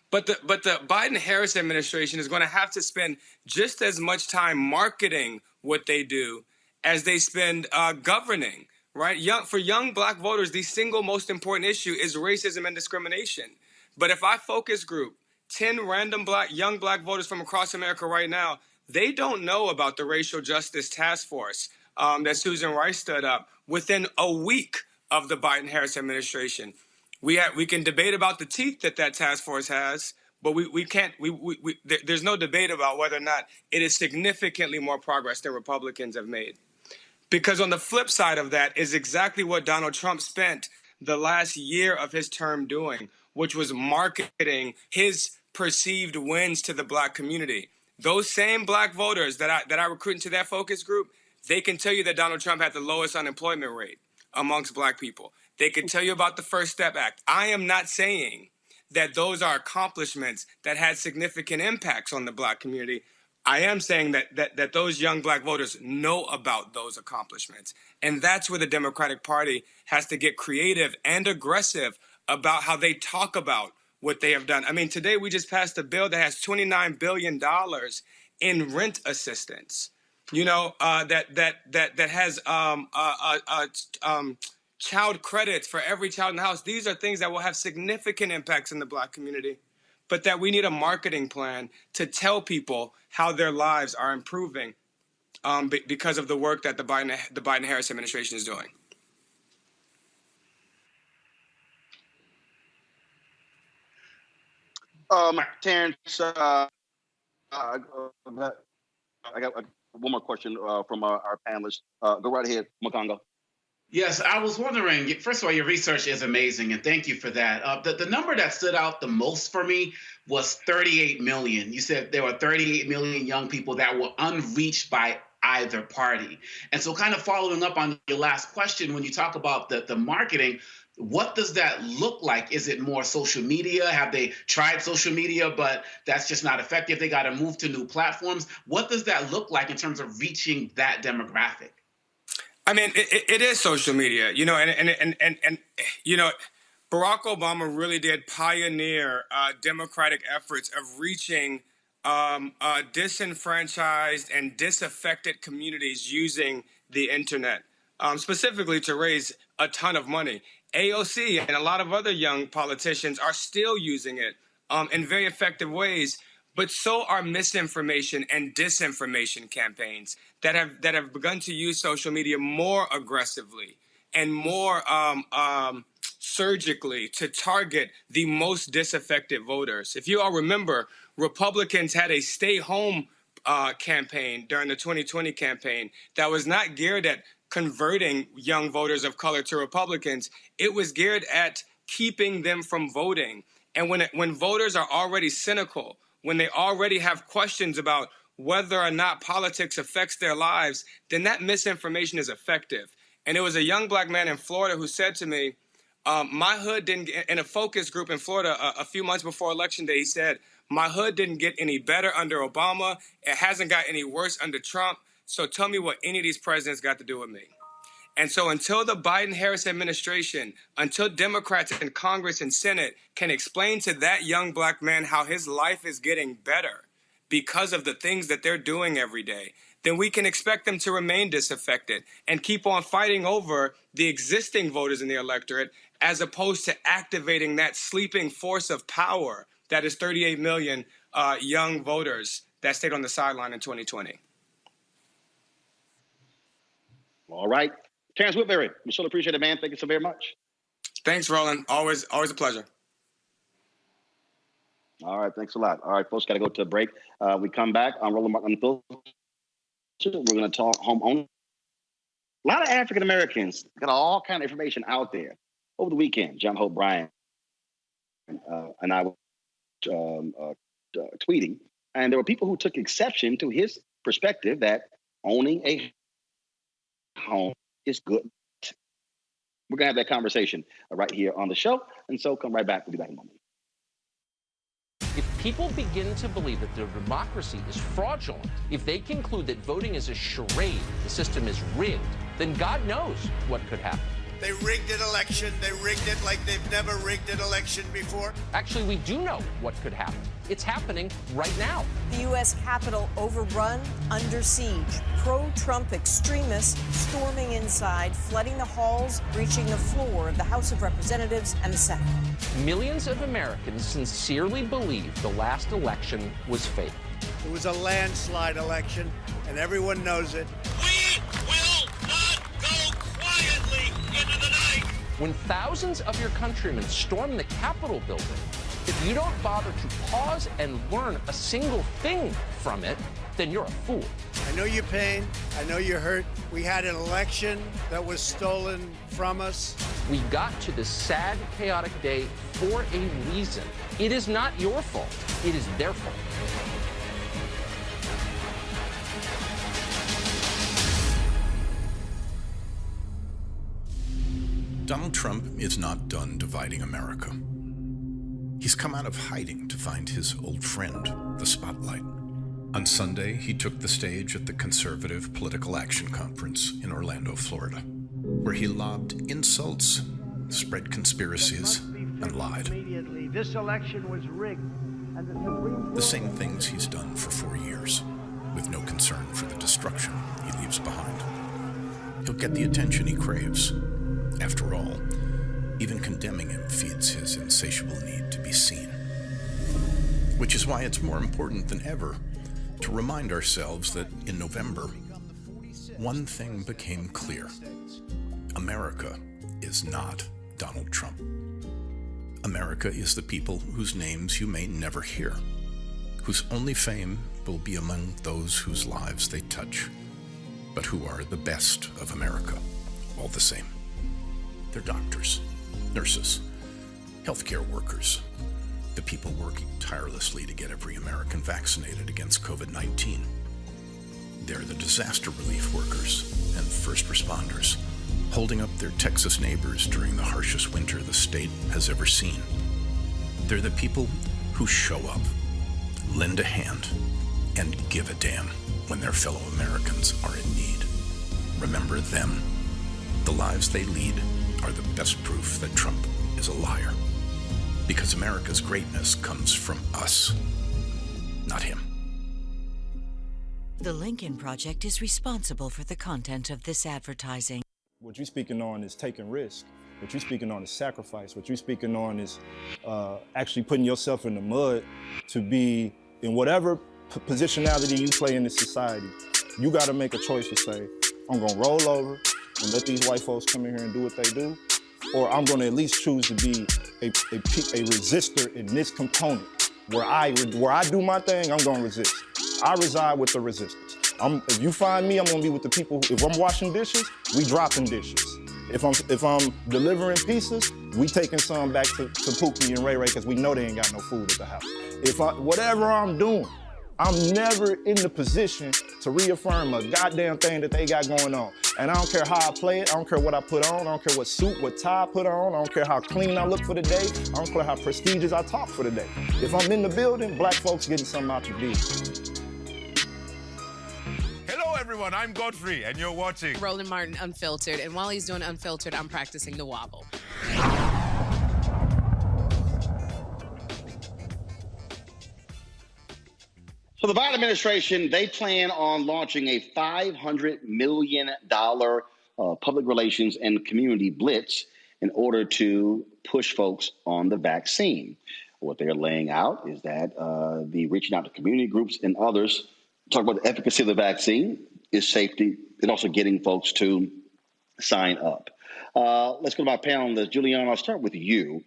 [SPEAKER 22] But the Biden-Harris administration is going to have to spend just as much time marketing what they do as they spend governing, right? For young Black voters, the single most important issue is racism and discrimination. But if I focus group 10 random young Black voters from across America right now, they don't know about the Racial Justice Task Force that Susan Rice stood up within a week of the Biden-Harris administration. We can debate about the teeth that task force has, but we can't. There's no debate about whether or not it is significantly more progress than Republicans have made. Because on the flip side of that is exactly what Donald Trump spent the last year of his term doing, which was marketing his perceived wins to the black community. Those same black voters that I recruit into that focus group, they can tell you that Donald Trump had the lowest unemployment rate amongst black people. They can tell you about the First Step Act. I am not saying that those are accomplishments that had significant impacts on the black community. I am saying that those young black voters know about those accomplishments. And that's where the Democratic Party has to get creative and aggressive about how they talk about what they have done. I mean, today we just passed a bill that has $29 billion in rent assistance, you know, that has child credits for every child in the house. These are things that will have significant impacts in the black community, but that we need a marketing plan to tell people how their lives are improving because of the work that the Biden-Harris administration is doing.
[SPEAKER 1] Terrence, I got one more question from our panelists. Go right ahead, Makongo.
[SPEAKER 6] Yes, I was wondering, first of all, your research is amazing, and thank you for that. The number that stood out the most for me was 38 million. You said there were 38 million young people that were unreached by either party. And so kind of following up on your last question, when you talk about the marketing, what does that look like? Is it more social media? Have they tried social media, but that's just not effective? They got to move to new platforms. What does that look like in terms of reaching that demographic?
[SPEAKER 22] I mean, it is social media, you know, and you know, Barack Obama really did pioneer democratic efforts of reaching disenfranchised and disaffected communities using the internet, specifically to raise a ton of money. AOC and a lot of other young politicians are still using it in very effective ways, but so are misinformation and disinformation campaigns that have begun to use social media more aggressively and more surgically to target the most disaffected voters. If you all remember, Republicans had a stay home campaign during the 2020 campaign that was not geared at converting young voters of color to Republicans. It was geared at keeping them from voting. And when voters are already cynical, when they already have questions about whether or not politics affects their lives, then that misinformation is effective. And it was a young black man in Florida who said to me, my hood didn't get, in a focus group in Florida a few months before Election Day, he said, my hood didn't get any better under Obama. It hasn't got any worse under Trump. So tell me what any of these presidents got to do with me. And so until the Biden-Harris administration, until Democrats in Congress and Senate can explain to that young black man how his life is getting better because of the things that they're doing every day, then we can expect them to remain disaffected and keep on fighting over the existing voters in the electorate as opposed to activating that sleeping force of power that is 38 million young voters that stayed on the sideline in 2020.
[SPEAKER 1] All right. Terrence Whitberry, we so appreciate it, man. Thank you so very much.
[SPEAKER 22] Thanks, Roland. Always a pleasure.
[SPEAKER 1] All right. Thanks a lot. All right, folks, got to go to a break. We come back on Roland Martin Unfiltered. We're going to talk home ownership. A lot of African Americans got all kind of information out there. Over the weekend, John Hope Bryant and I were tweeting, and there were people who took exception to his perspective that owning a home is good. We're going to have that conversation right here on the show. And so come right back. We'll be back in a moment.
[SPEAKER 3] If people begin to believe that their democracy is fraudulent, if they conclude that voting is a charade, the system is rigged, then God knows what could happen.
[SPEAKER 7] They rigged an election. They rigged it like they've never rigged an election before.
[SPEAKER 3] Actually, we do know what could happen. It's happening right now.
[SPEAKER 23] The U.S. Capitol overrun, under siege. Pro-Trump extremists storming inside, flooding the halls, breaching the floor of the House of Representatives and the Senate.
[SPEAKER 3] Millions of Americans sincerely believe the last election was fake.
[SPEAKER 7] It was a landslide election, and everyone knows it.
[SPEAKER 12] We will not go quietly into the night.
[SPEAKER 3] When thousands of your countrymen storm the Capitol building, if you don't bother to pause and learn a single thing from it, then you're a fool.
[SPEAKER 7] I know your pain. I know you're hurt. We had an election that was stolen from us.
[SPEAKER 3] We got to this sad, chaotic day for a reason. It is not your fault. It is their fault.
[SPEAKER 2] Donald Trump is not done dividing America. He's come out of hiding to find his old friend, the spotlight. On Sunday, he took the stage at the Conservative Political Action Conference in Orlando, Florida, where he lobbed insults, spread conspiracies, and lied.
[SPEAKER 8] This election was rigged.
[SPEAKER 2] The same things he's done for 4 years, with no concern for the destruction he leaves behind. He'll get the attention he craves. After all, even condemning him feeds his insatiable need to be seen. Which is why it's more important than ever to remind ourselves that in November, one thing became clear. America is not Donald Trump. America is the people whose names you may never hear, whose only fame will be among those whose lives they touch, but who are the best of America, all the same. They're doctors, nurses, healthcare workers, the people working tirelessly to get every American vaccinated against COVID-19. They're the disaster relief workers and first responders, holding up their Texas neighbors during the harshest winter the state has ever seen. They're the people who show up, lend a hand, and give a damn when their fellow Americans are in need. Remember them. The lives they lead are the best proof that Trump is a liar. Because America's greatness comes from us, not him.
[SPEAKER 9] The Lincoln Project is responsible for the content of this advertising.
[SPEAKER 24] What you're speaking on is taking risk. What you're speaking on is sacrifice. What you're speaking on is actually putting yourself in the mud to be in whatever positionality you play in this society. You got to make a choice to say, I'm going to roll over and let these white folks come in here and do what they do, or I'm going to at least choose to be a resistor in this component. Where I do my thing, I'm going to resist. I reside with the resistors. If you find me, I'm going to be with the people. If I'm washing dishes, we dropping dishes. If I'm delivering pizzas, we taking some back to Pookie and Ray Ray because we know they ain't got no food at the house. Whatever I'm doing, I'm never in the position to reaffirm a goddamn thing that they got going on. And I don't care how I play it, I don't care what I put on, I don't care what suit, what tie I put on, I don't care how clean I look for the day, I don't care how prestigious I talk for the day. If I'm in the building, black folks getting something out the deal.
[SPEAKER 25] Hello everyone, I'm Godfrey and you're watching
[SPEAKER 26] Roland Martin Unfiltered, and while he's doing Unfiltered, I'm practicing the wobble.
[SPEAKER 1] So the Biden administration, they plan on launching a $500 million public relations and community blitz in order to push folks on the vaccine. What they're laying out is that the reaching out to community groups and others, talk about the efficacy of the vaccine, is safety, and also getting folks to sign up. Let's go to my panelists. Julianne, I'll start with you.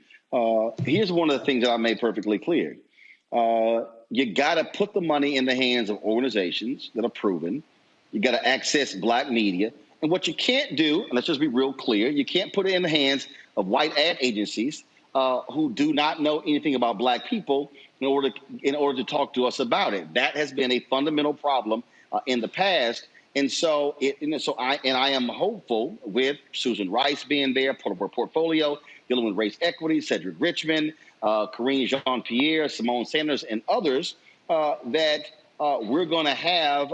[SPEAKER 1] Here's one of the things that I made perfectly clear. You got to put the money in the hands of organizations that are proven. You got to access black media. And what you can't do, and let's just be real clear, you can't put it in the hands of white ad agencies who do not know anything about black people in order to talk to us about it. That has been a fundamental problem in the past. And so I am hopeful with Susan Rice being there, part of her portfolio, dealing with race equity, Cedric Richmond, Karine Jean-Pierre, Simone Sanders, and others, that we're going to have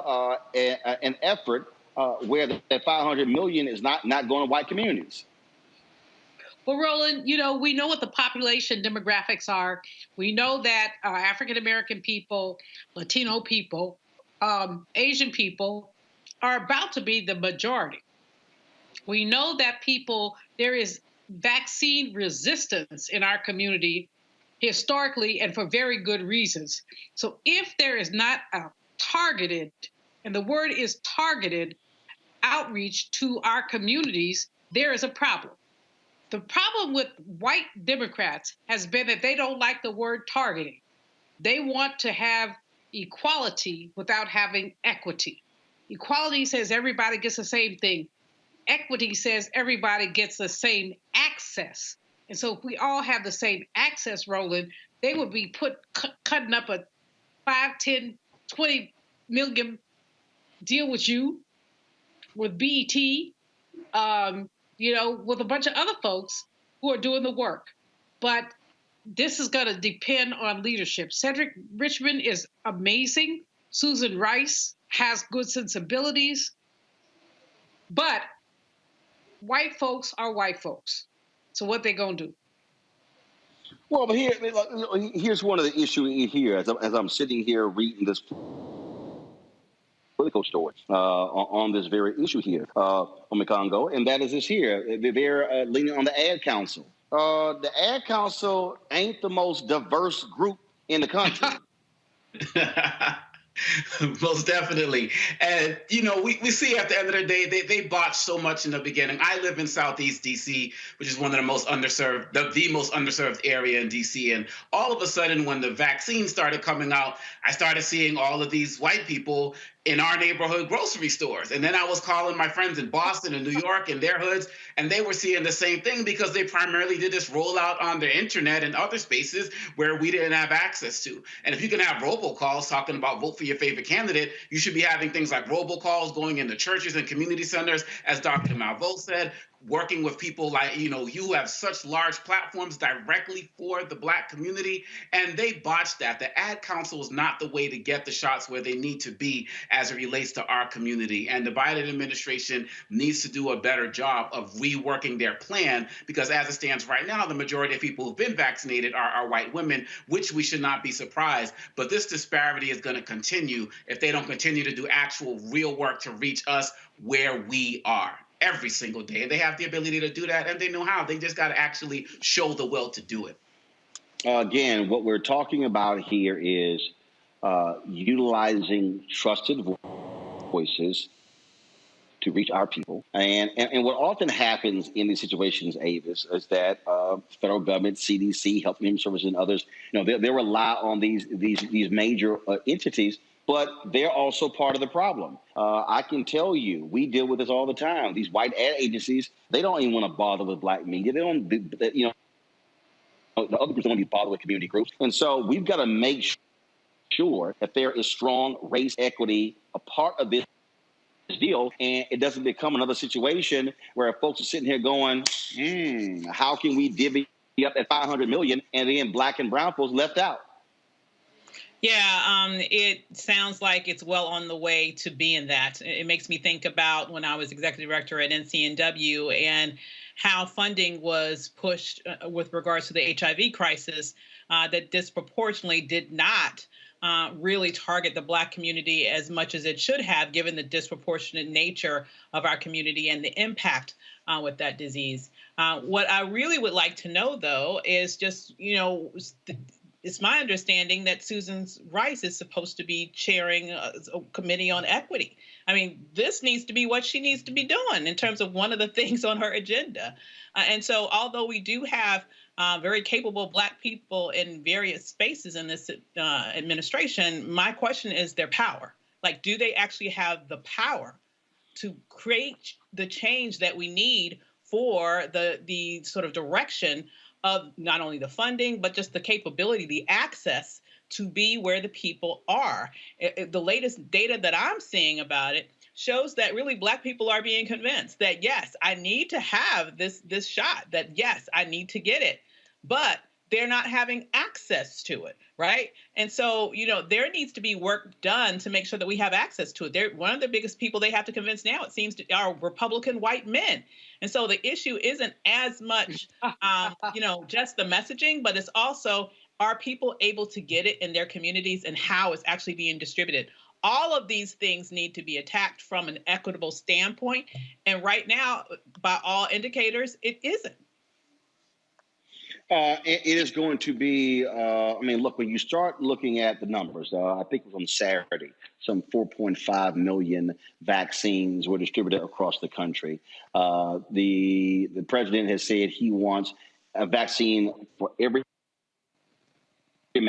[SPEAKER 1] an effort where that $500 million is not going to white communities.
[SPEAKER 5] Well, Roland, we know what the population demographics are. We know that African-American people, Latino people, Asian people are about to be the majority. We know that there is vaccine resistance in our community historically and for very good reasons. So if there is not a targeted, and the word is targeted, outreach to our communities, there is a problem. The problem with white Democrats has been that they don't like the word targeting. They want to have equality without having equity. Equality says everybody gets the same thing. Equity says everybody gets the same access. And so if we all have the same access, Roland, they would be cutting up a 5, 10, 20 million deal with you, with BET, with a bunch of other folks who are doing the work. But this is going to depend on leadership. Cedric Richmond is amazing. Susan Rice has good sensibilities. But white folks are white folks. So what they going to do?
[SPEAKER 1] Well, but here's one of the issues here as I'm sitting here reading this political story on this very issue here on the Congo, and that is this here. They're leaning on the Ad Council. The Ad Council ain't the most diverse group in the country.
[SPEAKER 6] Most definitely. And, we see at the end of the day, they botched so much in the beginning. I live in Southeast D.C., which is one of the most underserved, the most underserved area in D.C. And all of a sudden, when the vaccine started coming out, I started seeing all of these white people in our neighborhood grocery stores. And then I was calling my friends in Boston and New York and their hoods, and they were seeing the same thing because they primarily did this rollout on their internet and other spaces where we didn't have access to. And if you can have robocalls talking about vote for your favorite candidate, you should be having things like robocalls going into churches and community centers, as Dr. Malveaux said, working with people like, you have such large platforms directly for the Black community, and they botched that. The Ad Council is not the way to get the shots where they need to be as it relates to our community. And the Biden administration needs to do a better job of reworking their plan, because as it stands right now, the majority of people who've been vaccinated are white women, which we should not be surprised. But this disparity is going to continue if they don't continue to do actual real work to reach us where we are every single day. And they have the ability to do that, and they know how. They just got to actually show the will to do it.
[SPEAKER 1] Again, what we're talking about here is utilizing trusted voices to reach our people. And what often happens in these situations, Avis, is that federal government, CDC, Health and Human Services, and others, they rely on these major entities, but they're also part of the problem. I can tell you, we deal with this all the time. These white ad agencies, they don't even want to bother with Black media. They don't, the other groups don't want to be bothered with community groups. And so we've got to make sure that there is strong race equity, a part of this deal, and it doesn't become another situation where folks are sitting here going, how can we divvy up at $500 million and then Black and brown folks left out?
[SPEAKER 4] Yeah, it sounds like it's well on the way to being that. It makes me think about when I was executive director at NCNW and how funding was pushed with regards to the HIV crisis that disproportionately did not really target the Black community as much as it should have, given the disproportionate nature of our community and the impact with that disease. What I really would like to know, though, is just, it's my understanding that Susan Rice is supposed to be chairing a committee on equity. I mean, this needs to be what she needs to be doing in terms of one of the things on her agenda. And so although we do have very capable Black people in various spaces in this administration, my question is their power. Like, do they actually have the power to create the change that we need for the sort of direction of not only the funding, but just the capability, the access to be where the people are? The latest data that I'm seeing about it shows that really Black people are being convinced that, yes, I need to have this shot, that, yes, I need to get it, but they're not having access to it, right? And so, there needs to be work done to make sure that we have access to it. One of the biggest people they have to convince now, it seems, are Republican white men. And so the issue isn't as much, just the messaging, but it's also, are people able to get it in their communities and how it's actually being distributed? All of these things need to be attacked from an equitable standpoint. And right now, by all indicators, it isn't.
[SPEAKER 1] It is going to be, look, when you start looking at the numbers, I think it was on Saturday, some 4.5 million vaccines were distributed across the country. The president has said he wants a vaccine for every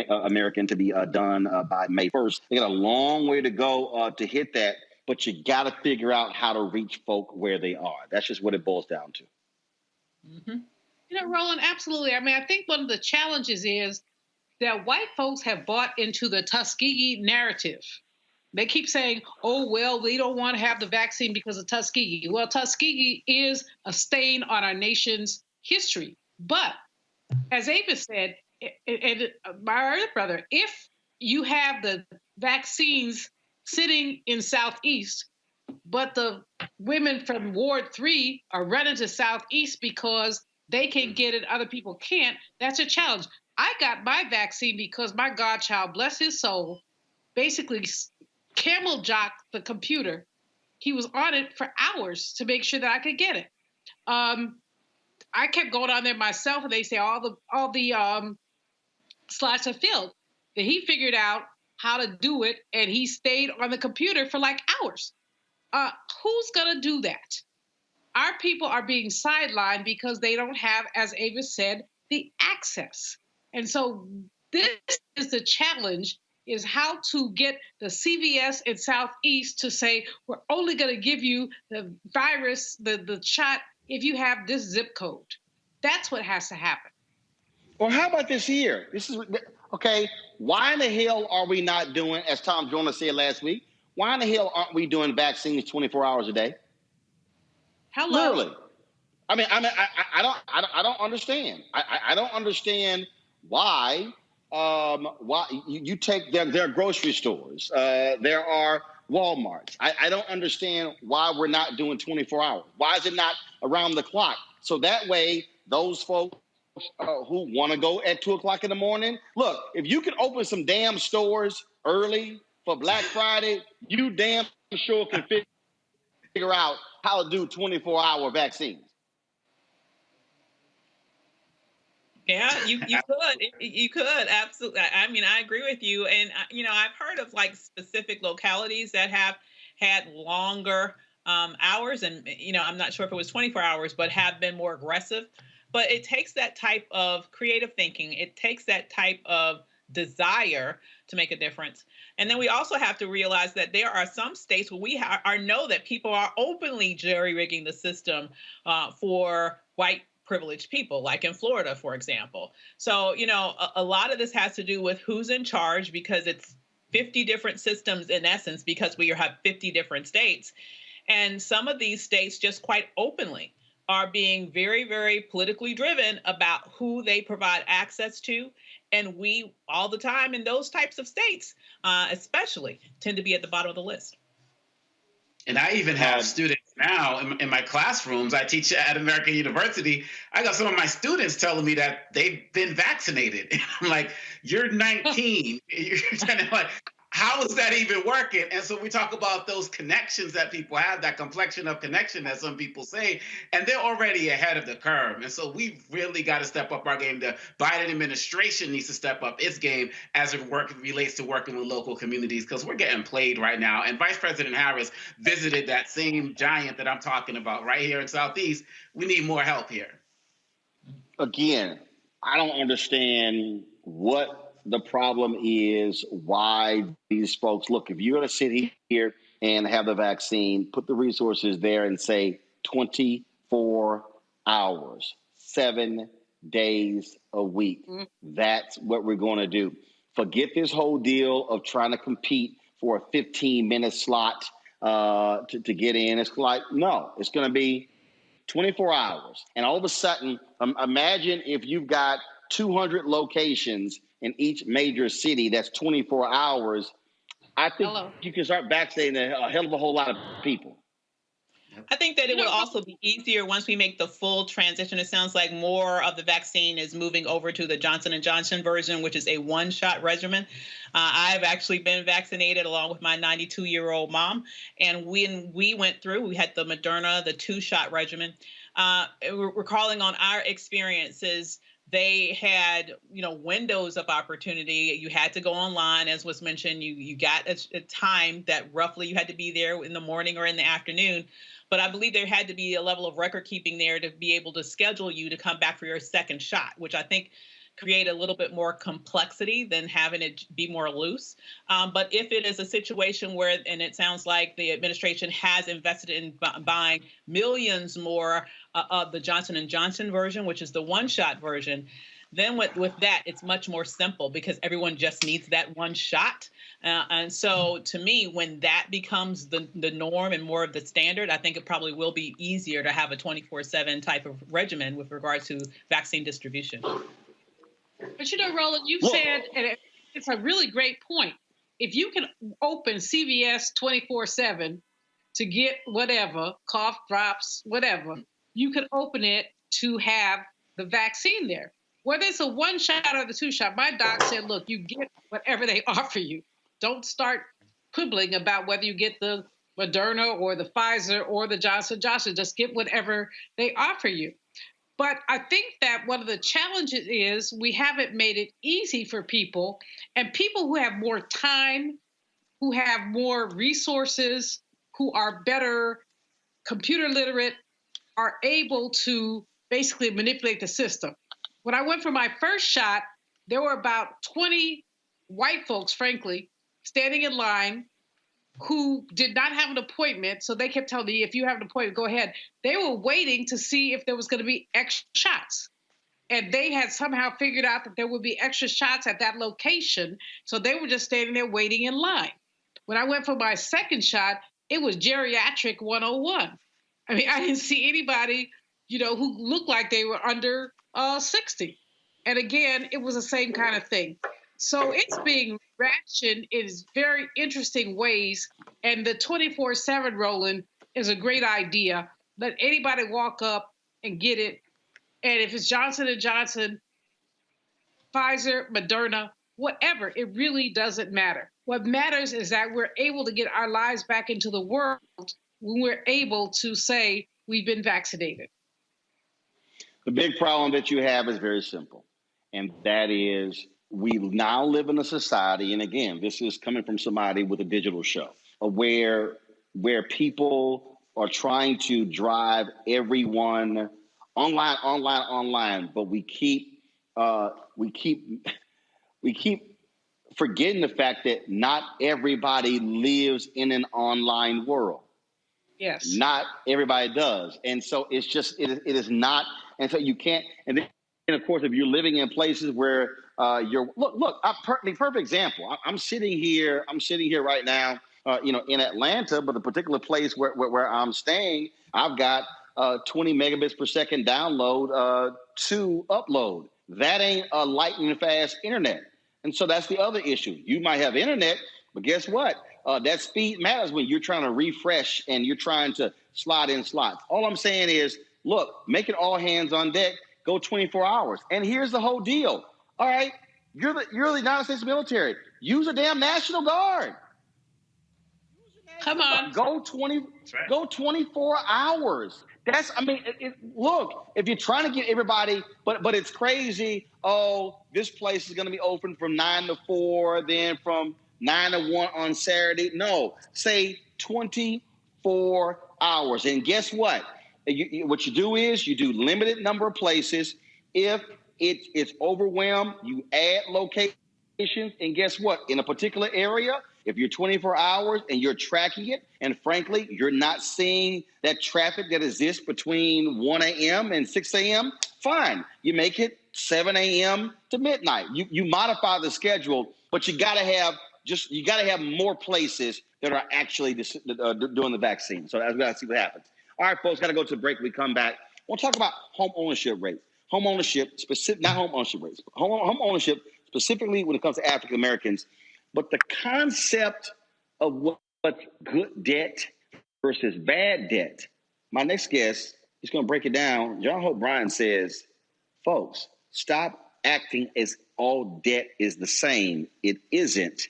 [SPEAKER 1] American to be done by May 1st. They got a long way to go to hit that. but you got to figure out how to reach folk where they are. That's just what it boils down to.
[SPEAKER 4] Mm-hmm.
[SPEAKER 5] You know, Roland, absolutely. I mean, I think one of the challenges is that white folks have bought into the Tuskegee narrative. They keep saying, oh, well, we don't want to have the vaccine because of Tuskegee. Well, Tuskegee is a stain on our nation's history. But as Ava said, and my other brother, if you have the vaccines sitting in Southeast, but the women from Ward 3 are running to Southeast because they can get it, other people can't, that's a challenge. I got my vaccine because my godchild, bless his soul, basically camel jocked the computer. He was on it for hours to make sure that I could get it. I kept going on there myself, and they say all the slots are filled. Then he figured out how to do it, and he stayed on the computer for like hours. Who's gonna do that? Our people are being sidelined because they don't have, as Ava said, the access. And so this is the challenge, is how to get the CVS in Southeast to say, we're only going to give you the virus, the shot, if you have this zip code. That's what has to happen.
[SPEAKER 1] Or how about this here? This is, okay, why in the hell are we not doing, as Tom Jonas said last week, why in the hell aren't we doing vaccines 24 hours a day?
[SPEAKER 5] Hello.
[SPEAKER 1] Literally. I don't understand. I don't understand why you take their grocery stores. There are Walmarts. I don't understand why we're not doing 24 hours. Why is it not around the clock? So that way, those folks who want to go at 2 o'clock in the morning, look, if you can open some damn stores early for Black Friday, you damn sure can figure out how to do 24-hour vaccines.
[SPEAKER 4] Yeah, you could. You could, absolutely. I mean, I agree with you. And, I've heard of like specific localities that have had longer hours. And, I'm not sure if it was 24 hours, but have been more aggressive. But it takes that type of creative thinking. It takes that type of desire to make a difference. And then we also have to realize that there are some states where we know that people are openly jerry-rigging the system for white privileged people, like in Florida, for example. So, a lot of this has to do with who's in charge, because it's 50 different systems in essence, because we have 50 different states. And some of these states just quite openly are being very, very politically driven about who they provide access to. And we, all the time in those types of states, especially, tend to be at the bottom of the list.
[SPEAKER 6] And I even have students now in my classrooms. I teach at American University. I got some of my students telling me that they've been vaccinated. And I'm like, you're 19. You're kind of like, how is that even working? And so we talk about those connections that people have, that complexion of connection that some people say, and they're already ahead of the curve. And so we've really got to step up our game. The Biden administration needs to step up its game as it relates to working with local communities, because we're getting played right now. And Vice President Harris visited that same giant that I'm talking about right here in Southeast. We need more help here.
[SPEAKER 1] Again, I don't understand what the problem is, why these folks, look, if you're going to sit here and have the vaccine, put the resources there and say 24 hours, 7 days a week. That's what we're going to do. Forget this whole deal of trying to compete for a 15-minute slot to get in. It's like, no, it's going to be 24 hours. And all of a sudden, imagine if you've got 200 locations in each major city, that's 24 hours. I think you can start vaccinating a hell of a whole lot of people.
[SPEAKER 4] I think that it will also be easier once we make the full transition. It sounds like more of the vaccine is moving over to the Johnson & Johnson version, which is a one-shot regimen. I've actually been vaccinated along with my 92-year-old mom. And when we went through, we had the Moderna, the 2-shot regimen. We're calling on our experiences. They had, windows of opportunity. You had to go online, as was mentioned. You got a time that roughly you had to be there in the morning or in the afternoon. But I believe there had to be a level of record keeping there to be able to schedule you to come back for your second shot, which I think create a little bit more complexity than having it be more loose. But if it is a situation where, and it sounds like the administration has invested in buying millions more of the Johnson & Johnson version, which is the one-shot version, then with that, it's much more simple because everyone just needs that one shot. And so to me, when that becomes the norm and more of the standard, I think it probably will be easier to have a 24/7 type of regimen with regard to vaccine distribution.
[SPEAKER 5] But Roland, you said, and it's a really great point, if you can open CVS 24/7 to get whatever, cough drops, whatever, you can open it to have the vaccine there. Whether it's a one shot or the two shot, my doc said, look, you get whatever they offer you. Don't start quibbling about whether you get the Moderna or the Pfizer or the Johnson & Johnson. Just get whatever they offer you. But I think that one of the challenges is we haven't made it easy for people, and people who have more time, who have more resources, who are better computer literate, are able to basically manipulate the system. When I went for my first shot, there were about 20 white folks, frankly, standing in line who did not have an appointment. So they kept telling me, if you have an appointment, go ahead. They were waiting to see if there was going to be extra shots. And they had somehow figured out that there would be extra shots at that location. So they were just standing there waiting in line. When I went for my second shot, it was geriatric 101. I mean, I didn't see anybody, who looked like they were under 60. And again, it was the same kind of thing. So it's being rationed in very interesting ways. And the 24/7, Roland, is a great idea. Let anybody walk up and get it. And if it's Johnson & Johnson, Pfizer, Moderna, whatever, it really doesn't matter. What matters is that we're able to get our lives back into the world when we're able to say we've been vaccinated.
[SPEAKER 1] The big problem that you have is very simple, and that is we now live in a society, and again, this is coming from somebody with a digital show, where people are trying to drive everyone online, but we keep forgetting the fact that not everybody lives in an online world.
[SPEAKER 5] Yes.
[SPEAKER 1] Not everybody does. And so it is not, and so you can't, and then of course, if you're living in places where the perfect example, I'm sitting here right now, in Atlanta, but the particular place where I'm staying, I've got 20 megabits per second download to upload. That ain't a lightning fast internet. And so that's the other issue. You might have internet, but guess what? That speed matters when you're trying to refresh and you're trying to slide in slots. All I'm saying is, look, make it all hands on deck, go 24 hours. And here's the whole deal. All right, you're the United States military. Use a damn National Guard.
[SPEAKER 5] Come on.
[SPEAKER 1] Go 24 hours. Look, if you're trying to get everybody, but it's crazy. Oh, this place is going to be open from 9 to 4, then from 9 to 1 on Saturday. No, say 24 hours. And guess what? What you do is you do limited number of places. If it's overwhelmed, you add locations. And guess what? In a particular area, if you're 24 hours and you're tracking it, and frankly, you're not seeing that traffic that exists between 1 a.m. and 6 a.m., fine. You make it 7 a.m. to midnight. You modify the schedule, but you got to have more places that are actually doing the vaccine. So we got to see what happens. All right, folks, got to go to a break. We come back. We'll talk about home ownership rates. Home ownership, not home ownership rates. Home ownership, specifically when it comes to African Americans. But the concept of what's good debt versus bad debt. My next guest is going to break it down. Hope Bryant says, folks, stop acting as all debt is the same. It isn't.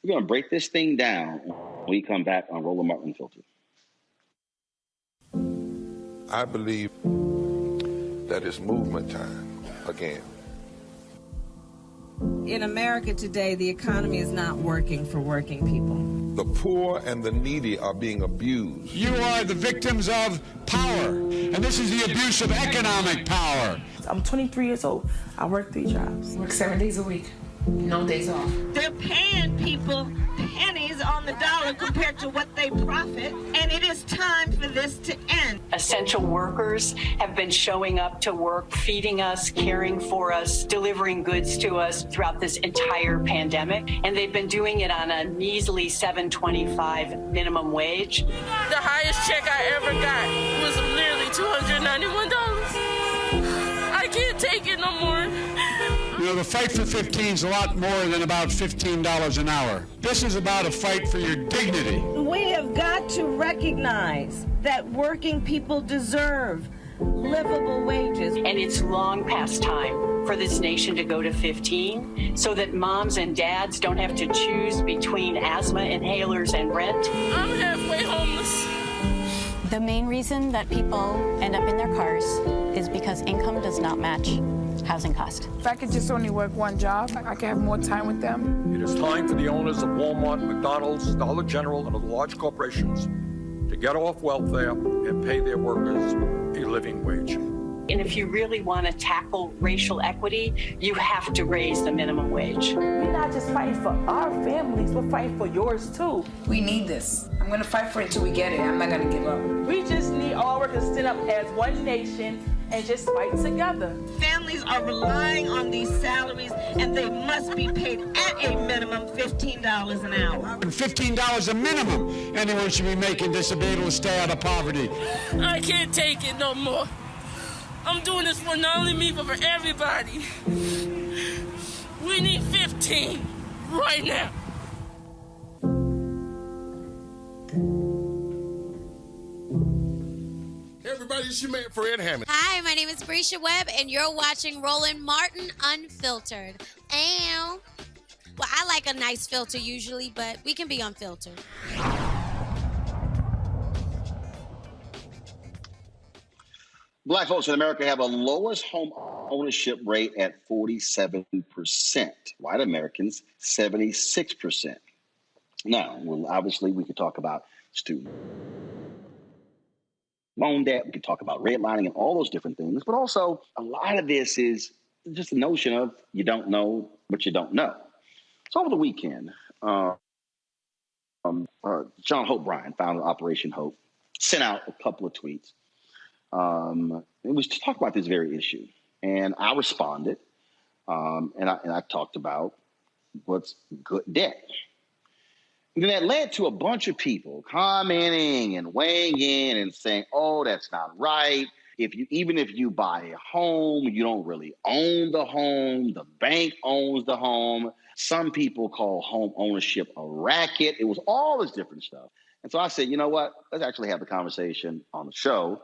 [SPEAKER 1] We're going to break this thing down when we come back on Roland Martin Unfiltered.
[SPEAKER 11] I believe that it's movement time again.
[SPEAKER 13] In America today, the economy is not working for working people.
[SPEAKER 11] The poor and the needy are being abused.
[SPEAKER 13] You are the victims of power, and this is the abuse of economic power.
[SPEAKER 14] I'm 23 years old. I work 3 jobs.
[SPEAKER 15] Work 7 days a week. No days off.
[SPEAKER 16] They're paying people pennies on the dollar compared to what they profit, and it is time for this to end.
[SPEAKER 18] Essential workers have been showing up to work, feeding us, caring for us, delivering goods to us throughout this entire pandemic, and they've been doing it on a measly $7.25 minimum wage.
[SPEAKER 15] The highest check I ever got was nearly $291. I can't take it no more.
[SPEAKER 13] You know, the fight for 15 is a lot more than about $15 an hour. This is about a fight for your dignity.
[SPEAKER 16] We have got to recognize that working people deserve livable wages.
[SPEAKER 18] And it's long past time for this nation to go to 15 so that moms and dads don't have to choose between asthma inhalers and rent.
[SPEAKER 15] I'm halfway homeless.
[SPEAKER 19] The main reason that people end up in their cars is because income does not match housing cost.
[SPEAKER 14] If I could just only work 1 job, I could have more time with them.
[SPEAKER 27] It is time for the owners of Walmart, McDonald's, Dollar General, and other large corporations to get off welfare and pay their workers a living wage.
[SPEAKER 18] And if you really want to tackle racial equity, you have to raise the minimum wage.
[SPEAKER 14] We're not just fighting for our families, we're fighting for yours too.
[SPEAKER 15] We need this. I'm going to fight for it until we get it. I'm not going to give up.
[SPEAKER 14] We just need all workers to stand up as one nation and just fight together.
[SPEAKER 16] Families are relying on these salaries, and they must be paid at a minimum $15 an hour.
[SPEAKER 13] $15 a minimum anyone should be making to be able to stay out of poverty.
[SPEAKER 15] I can't take it no more. I'm doing this for not only me, but for everybody. We need 15 right now.
[SPEAKER 25] Hey everybody, it's your man Fred Hammond.
[SPEAKER 28] Hi, my name is Brescia Webb, and you're watching Roland Martin Unfiltered. Ow. Well, I like a nice filter usually, but we can be unfiltered.
[SPEAKER 1] Black folks in America have the lowest home ownership rate at 47%. White Americans, 76%. Now, well, obviously, we could talk about student loan debt. We could talk about redlining and all those different things. But also, a lot of this is just the notion of you don't know what you don't know. So over the weekend, John Hope Bryant, founder of Operation Hope, sent out a couple of tweets. It was to talk about this very issue. And I responded, and I talked about what's good debt. And then that led to a bunch of people commenting and weighing in and saying, oh, that's not right. Even if you buy a home, you don't really own the home. The bank owns the home. Some people call home ownership a racket. It was all this different stuff. And so I said, you know what? Let's actually have the conversation on the show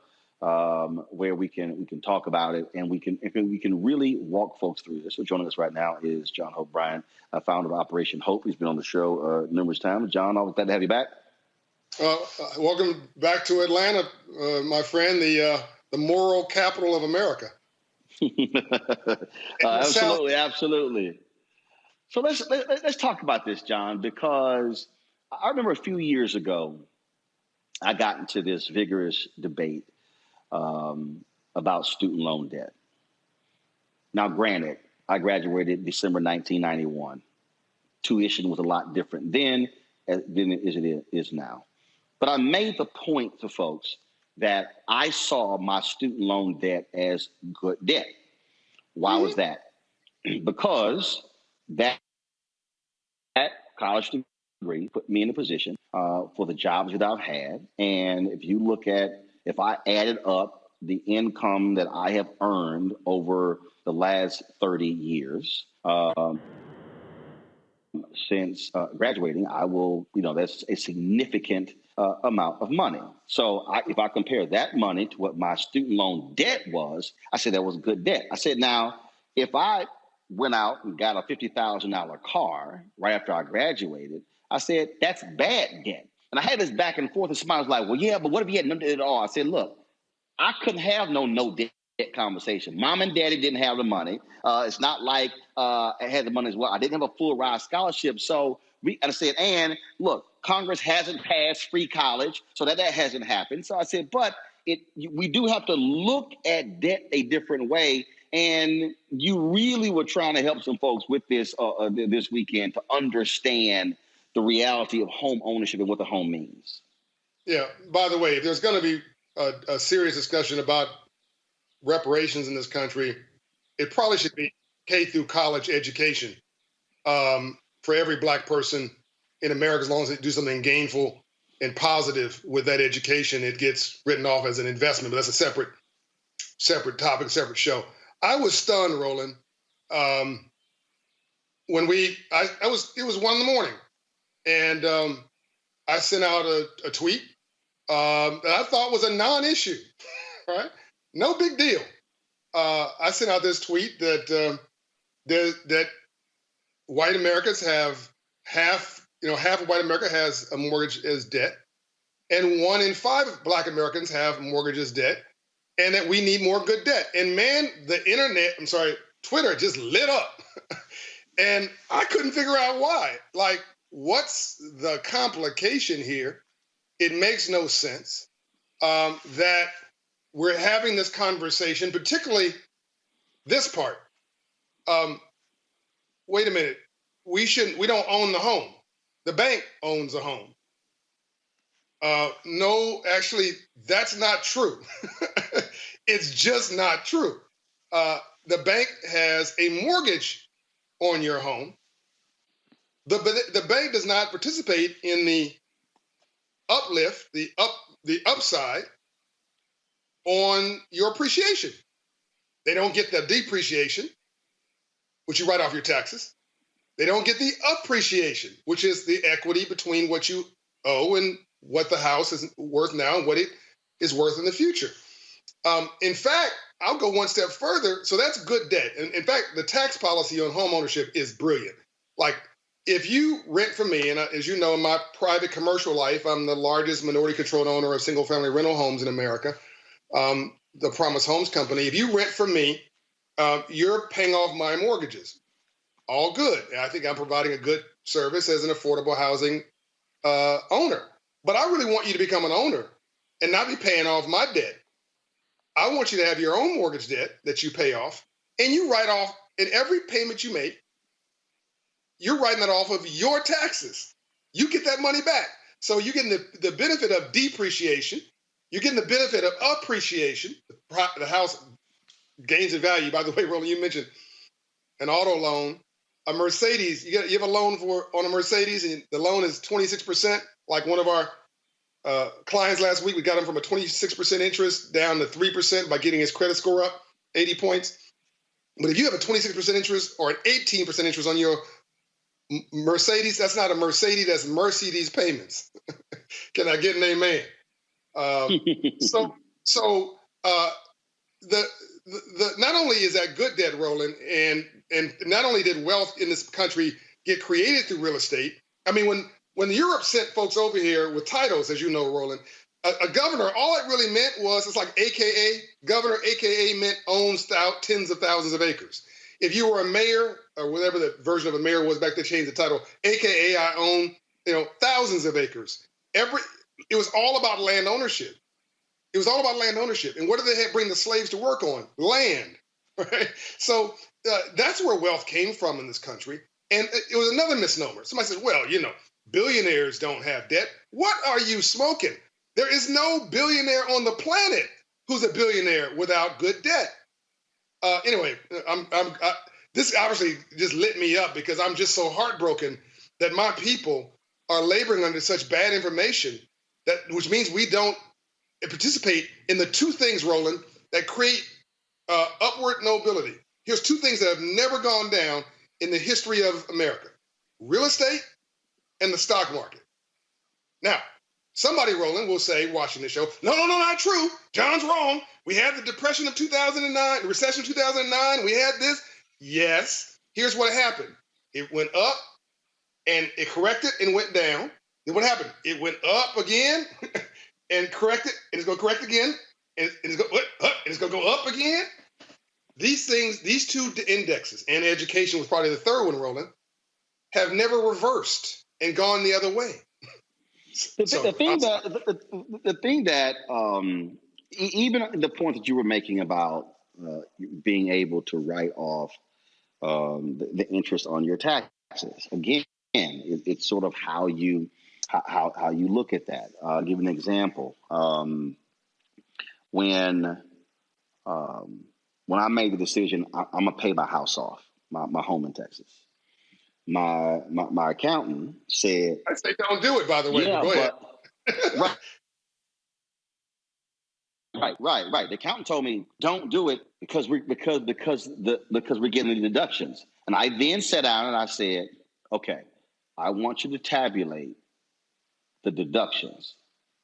[SPEAKER 1] where we can talk about it and we can really walk folks through this. So joining us right now is John Hope Bryant, founder of Operation Hope. He's been on the show numerous times. John, always glad to have you back.
[SPEAKER 29] Welcome back to Atlanta, my friend, the moral capital of America.
[SPEAKER 1] Absolutely. So let's talk about this, John, because I remember a few years ago, I got into this vigorous debate about student loan debt. Now, granted, I graduated December 1991. Tuition was a lot different then than it is now. But I made the point to folks that I saw my student loan debt as good debt. Why was that? Because that college degree put me in a position for the jobs that I've had. And if I added up the income that I have earned over the last 30 years since graduating, that's a significant amount of money. So if I compare that money to what my student loan debt was, I said that was good debt. I said, now, if I went out and got a $50,000 car right after I graduated, I said, that's bad debt. And I had this back and forth, and somebody was like, well, yeah, but what if you had no debt at all? I said, look, I couldn't have no debt conversation. Mom and daddy didn't have the money. It's not like I had the money as well. I didn't have a full ride scholarship. So I said, and look, Congress hasn't passed free college, so that hasn't happened. So I said, but we do have to look at debt a different way. And you really were trying to help some folks with this this weekend to understand the reality of home ownership and what the home means.
[SPEAKER 29] Yeah. By the way, if there's going to be a serious discussion about reparations in this country, it probably should be K through college education for every Black person in America, as long as they do something gainful and positive with that education. It gets written off as an investment, but that's a separate topic, separate show. I was stunned, Roland, when it was 1 a.m, and I sent out a tweet that I thought was a non-issue, right? No big deal. I sent out this tweet that that white Americans have half of white America has a mortgage as debt, and 1 in 5 Black Americans have mortgage as debt, and that we need more good debt. And man, Twitter just lit up. And I couldn't figure out why. Like, what's the complication here? It makes no sense that we're having this conversation, particularly this part. Wait a minute. We don't own the home. The bank owns the home. No, actually, that's not true. It's just not true. The bank has a mortgage on your home. The bank does not participate in the uplift, the upside on your appreciation. They don't get the depreciation, which you write off your taxes. They don't get the appreciation, which is the equity between what you owe and what the house is worth now and what it is worth in the future. In fact, I'll go one step further. So that's good debt. And in fact, the tax policy on home ownership is brilliant. Like, if you rent from me, and as you know, in my private commercial life, I'm the largest minority-controlled owner of single-family rental homes in America, the Promise Homes Company. If you rent from me, you're paying off my mortgages. All good. I think I'm providing a good service as an affordable housing owner. But I really want you to become an owner and not be paying off my debt. I want you to have your own mortgage debt that you pay off, and you write off in every payment you make. You're writing that off of your taxes. You get that money back. So you're getting the benefit of depreciation. You're getting the benefit of appreciation. The house gains in value. By the way, Roland, you mentioned an auto loan. A Mercedes, you have a loan on a Mercedes, and the loan is 26%. Like one of our clients last week, we got him from a 26% interest down to 3% by getting his credit score up 80 points. But if you have a 26% interest or an 18% interest on your Mercedes, that's not a Mercedes, that's Mercedes payments. Can I get an amen? So not only is that good debt, Roland, and not only did wealth in this country get created through real estate. I mean, when Europe sent folks over here with titles, as you know, Roland, a governor, all it really meant was, it's like AKA, governor, AKA meant owns out tens of thousands of acres. If you were a mayor, or whatever the version of a mayor was back, they changed the title, AKA I own, thousands of acres. It was all about land ownership. It was all about land ownership. And what did they bring the slaves to work on? Land, right? So that's where wealth came from in this country. And it was another misnomer. Somebody said, well, billionaires don't have debt. What are you smoking? There is no billionaire on the planet who's a billionaire without good debt. Anyway, this obviously just lit me up because I'm just so heartbroken that my people are laboring under such bad information, which means we don't participate in the two things, Roland, that create upward mobility. Here's two things that have never gone down in the history of America: real estate and the stock market. Now, somebody, Roland, will say, watching this show, no, not true. John's wrong. We had the depression of 2009, the recession of 2009. We had this. Yes. Here's what happened. It went up and it corrected and went down. Then what happened? It went up again and corrected, and it's going to correct again, and it's going to go up again. These things, these two indexes, and education was probably the third one, Roland, have never reversed and gone the other way.
[SPEAKER 1] The thing that even the point that you were making about being able to write off the interest on your taxes, again, it's sort of how you look at that. I'll give an example. When I made the decision, I'm gonna pay my house off, my home in Texas. My accountant said,
[SPEAKER 29] I say don't do it, by the way.
[SPEAKER 1] Yeah,
[SPEAKER 29] but go ahead.
[SPEAKER 1] Right. The accountant told me don't do it because we're getting the deductions. And I then sat down and I said, okay, I want you to tabulate the deductions.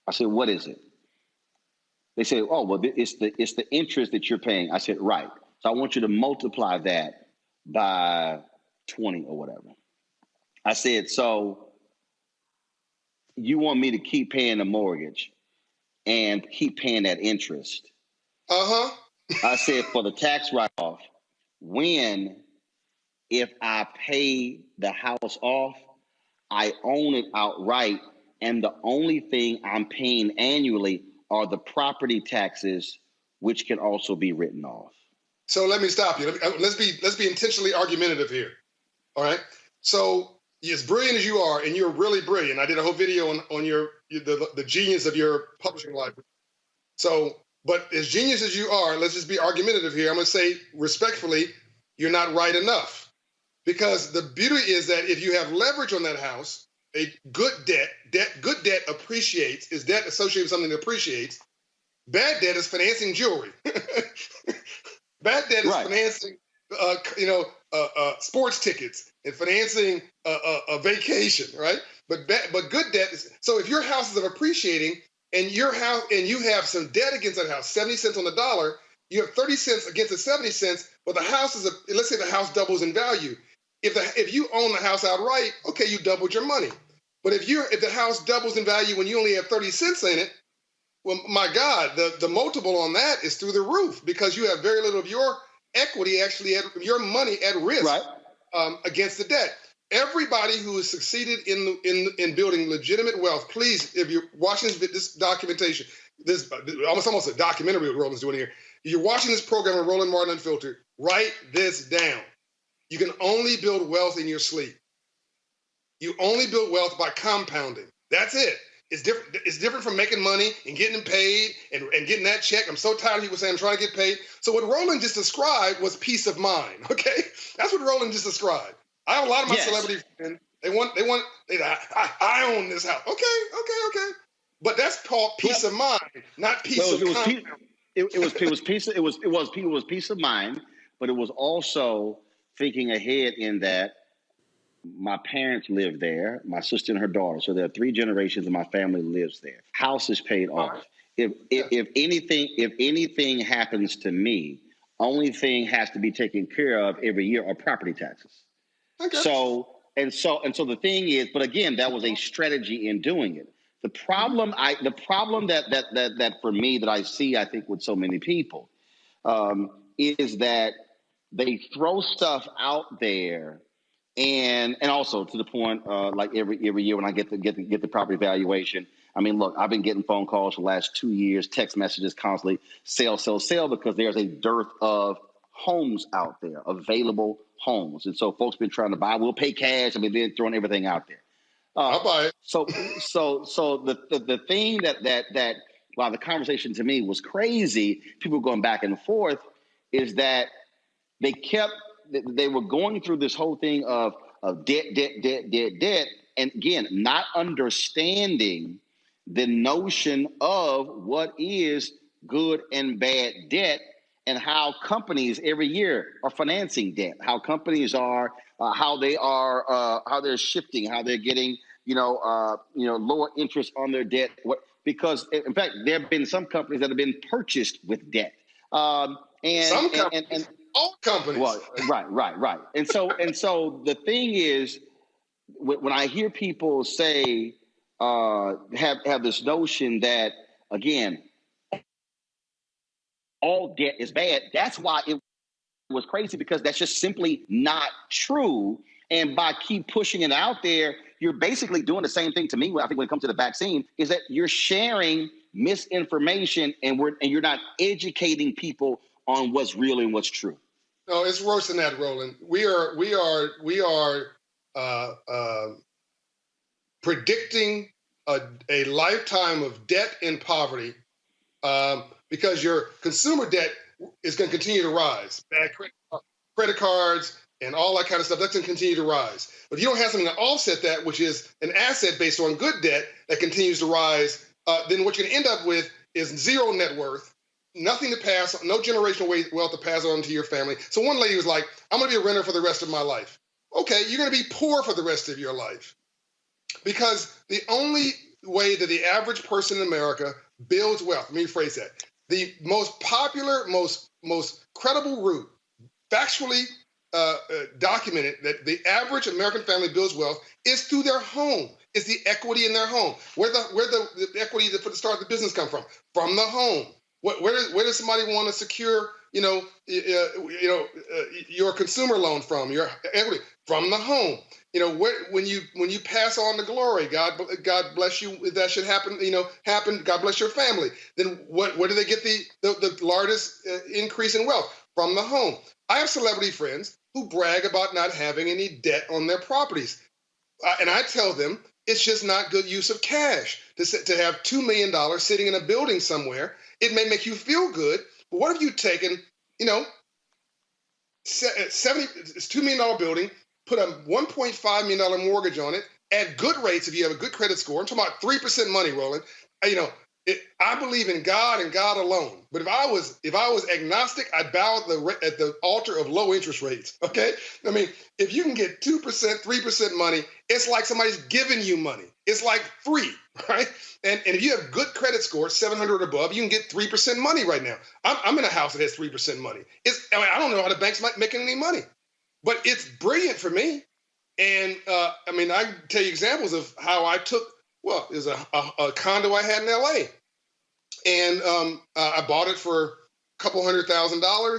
[SPEAKER 1] I said, what is it? They said, oh, well, it's the interest that you're paying. I said, right. So I want you to multiply that by 20 or whatever. I said, so you want me to keep paying the mortgage and keep paying that interest? I said, for the tax write-off, if I pay the house off, I own it outright, and the only thing I'm paying annually are the property taxes, which can also be written off.
[SPEAKER 29] So let me stop you. Let's be intentionally argumentative here. All right. So as brilliant as you are, and you're really brilliant, I did a whole video on the genius of your publishing library. So, but as genius as you are, let's just be argumentative here. I'm going to say respectfully, you're not right enough, because the beauty is that if you have leverage on that house, a good debt appreciates. Is debt associated with something that appreciates? Bad debt is financing jewelry. Bad debt is financing, sports tickets and financing a vacation, right? But good debt is, so if your house is appreciating and you have some debt against that house, 70 cents on the dollar, you have 30 cents against the 70 cents, but the house let's say the house doubles in value. If you own the house outright, okay, you doubled your money. But if the house doubles in value when you only have 30 cents in it, well, my God, the multiple on that is through the roof, because you have very little of your equity, actually your money at risk against the debt. Everybody who has succeeded in building legitimate wealth, please, if you're watching this documentation, this almost a documentary what Roland's doing here. If you're watching this program with Roland Martin Unfiltered, write this down. You can only build wealth in your sleep. You only build wealth by compounding. That's it. It's different. It's different from making money and getting paid and getting that check. I'm so tired of people saying I'm trying to get paid. So what Roland just described was peace of mind. Okay, that's what Roland just described. I have a lot of my celebrity friends. I own this house. Okay. But that's called peace of mind, not peace of mind.
[SPEAKER 1] It was peace of mind, but it was also thinking ahead in that my parents live there, my sister and her daughter. So there are 3 generations of my family lives there. House is paid off. If anything happens to me, only thing has to be taken care of every year are property taxes. Okay. So the thing is, but again, that was a strategy in doing it. The problem that for me that I see, I think with so many people, is that they throw stuff out there. And also to the point, like every year when I get the property valuation, I mean, look, I've been getting phone calls for the last 2 years, text messages constantly, sell, because there's a dearth of homes out there, available homes. And so folks been trying to buy, we'll pay cash. I mean, they're throwing everything out there.
[SPEAKER 29] I'll buy it.
[SPEAKER 1] So the thing that while the conversation to me was crazy, people going back and forth, is that they were going through this whole thing of debt, and again, not understanding the notion of what is good and bad debt, and how companies every year are financing debt, how companies are, how they're shifting, how they're getting, lower interest on their debt. Because in fact, there have been some companies that have been purchased with debt. All
[SPEAKER 29] companies.
[SPEAKER 1] Well, right. And so the thing is, when I hear people say, have this notion that, again, all debt is bad, that's why it was crazy, because that's just simply not true. And by keep pushing it out there, you're basically doing the same thing to me. I think when it comes to the vaccine, is that you're sharing misinformation and you're not educating people on what's real and what's true.
[SPEAKER 29] No, it's worse than that, Roland. We are predicting a lifetime of debt and poverty because your consumer debt is going to continue to rise. Bad credit cards and all that kind of stuff, that's going to continue to rise. But if you don't have something to offset that, which is an asset based on good debt that continues to rise, then what you're going to end up with is zero net worth, nothing to pass, no generational wealth to pass on to your family. So one lady was like, I'm going to be a renter for the rest of my life. Okay, you're going to be poor for the rest of your life. Because the only way that the average person in America builds wealth, let me rephrase that, the most popular, most credible route, factually documented that the average American family builds wealth is through their home. It's the equity in their home. Where the equity for the start of the business come from? From the home. Where does somebody want to secure, your consumer loan from? Your equity from the home. When you pass on the glory, God bless you. If that should happen, happen. God bless your family. Then where do they get the largest increase in wealth? From the home. I have celebrity friends who brag about not having any debt on their properties, and I tell them it's just not good use of cash to have $2 million sitting in a building somewhere. It may make you feel good, but what have you taken? It's $2 million building, put a $1.5 million mortgage on it at good rates if you have a good credit score. I'm talking about 3% money, Roland. I believe in God and God alone. But if I was agnostic, I'd bow at the altar of low interest rates. Okay, I mean, if you can get 2%, 3% money, it's like somebody's giving you money. It's like free, right? And if you have good credit score, 700 or above, you can get 3% money right now. I'm in a house that has 3% money. I don't know how the bank's making any money, but it's brilliant for me. And I can tell you examples of how I took. Well, there's a condo I had in LA, and I bought it for a couple $100,000.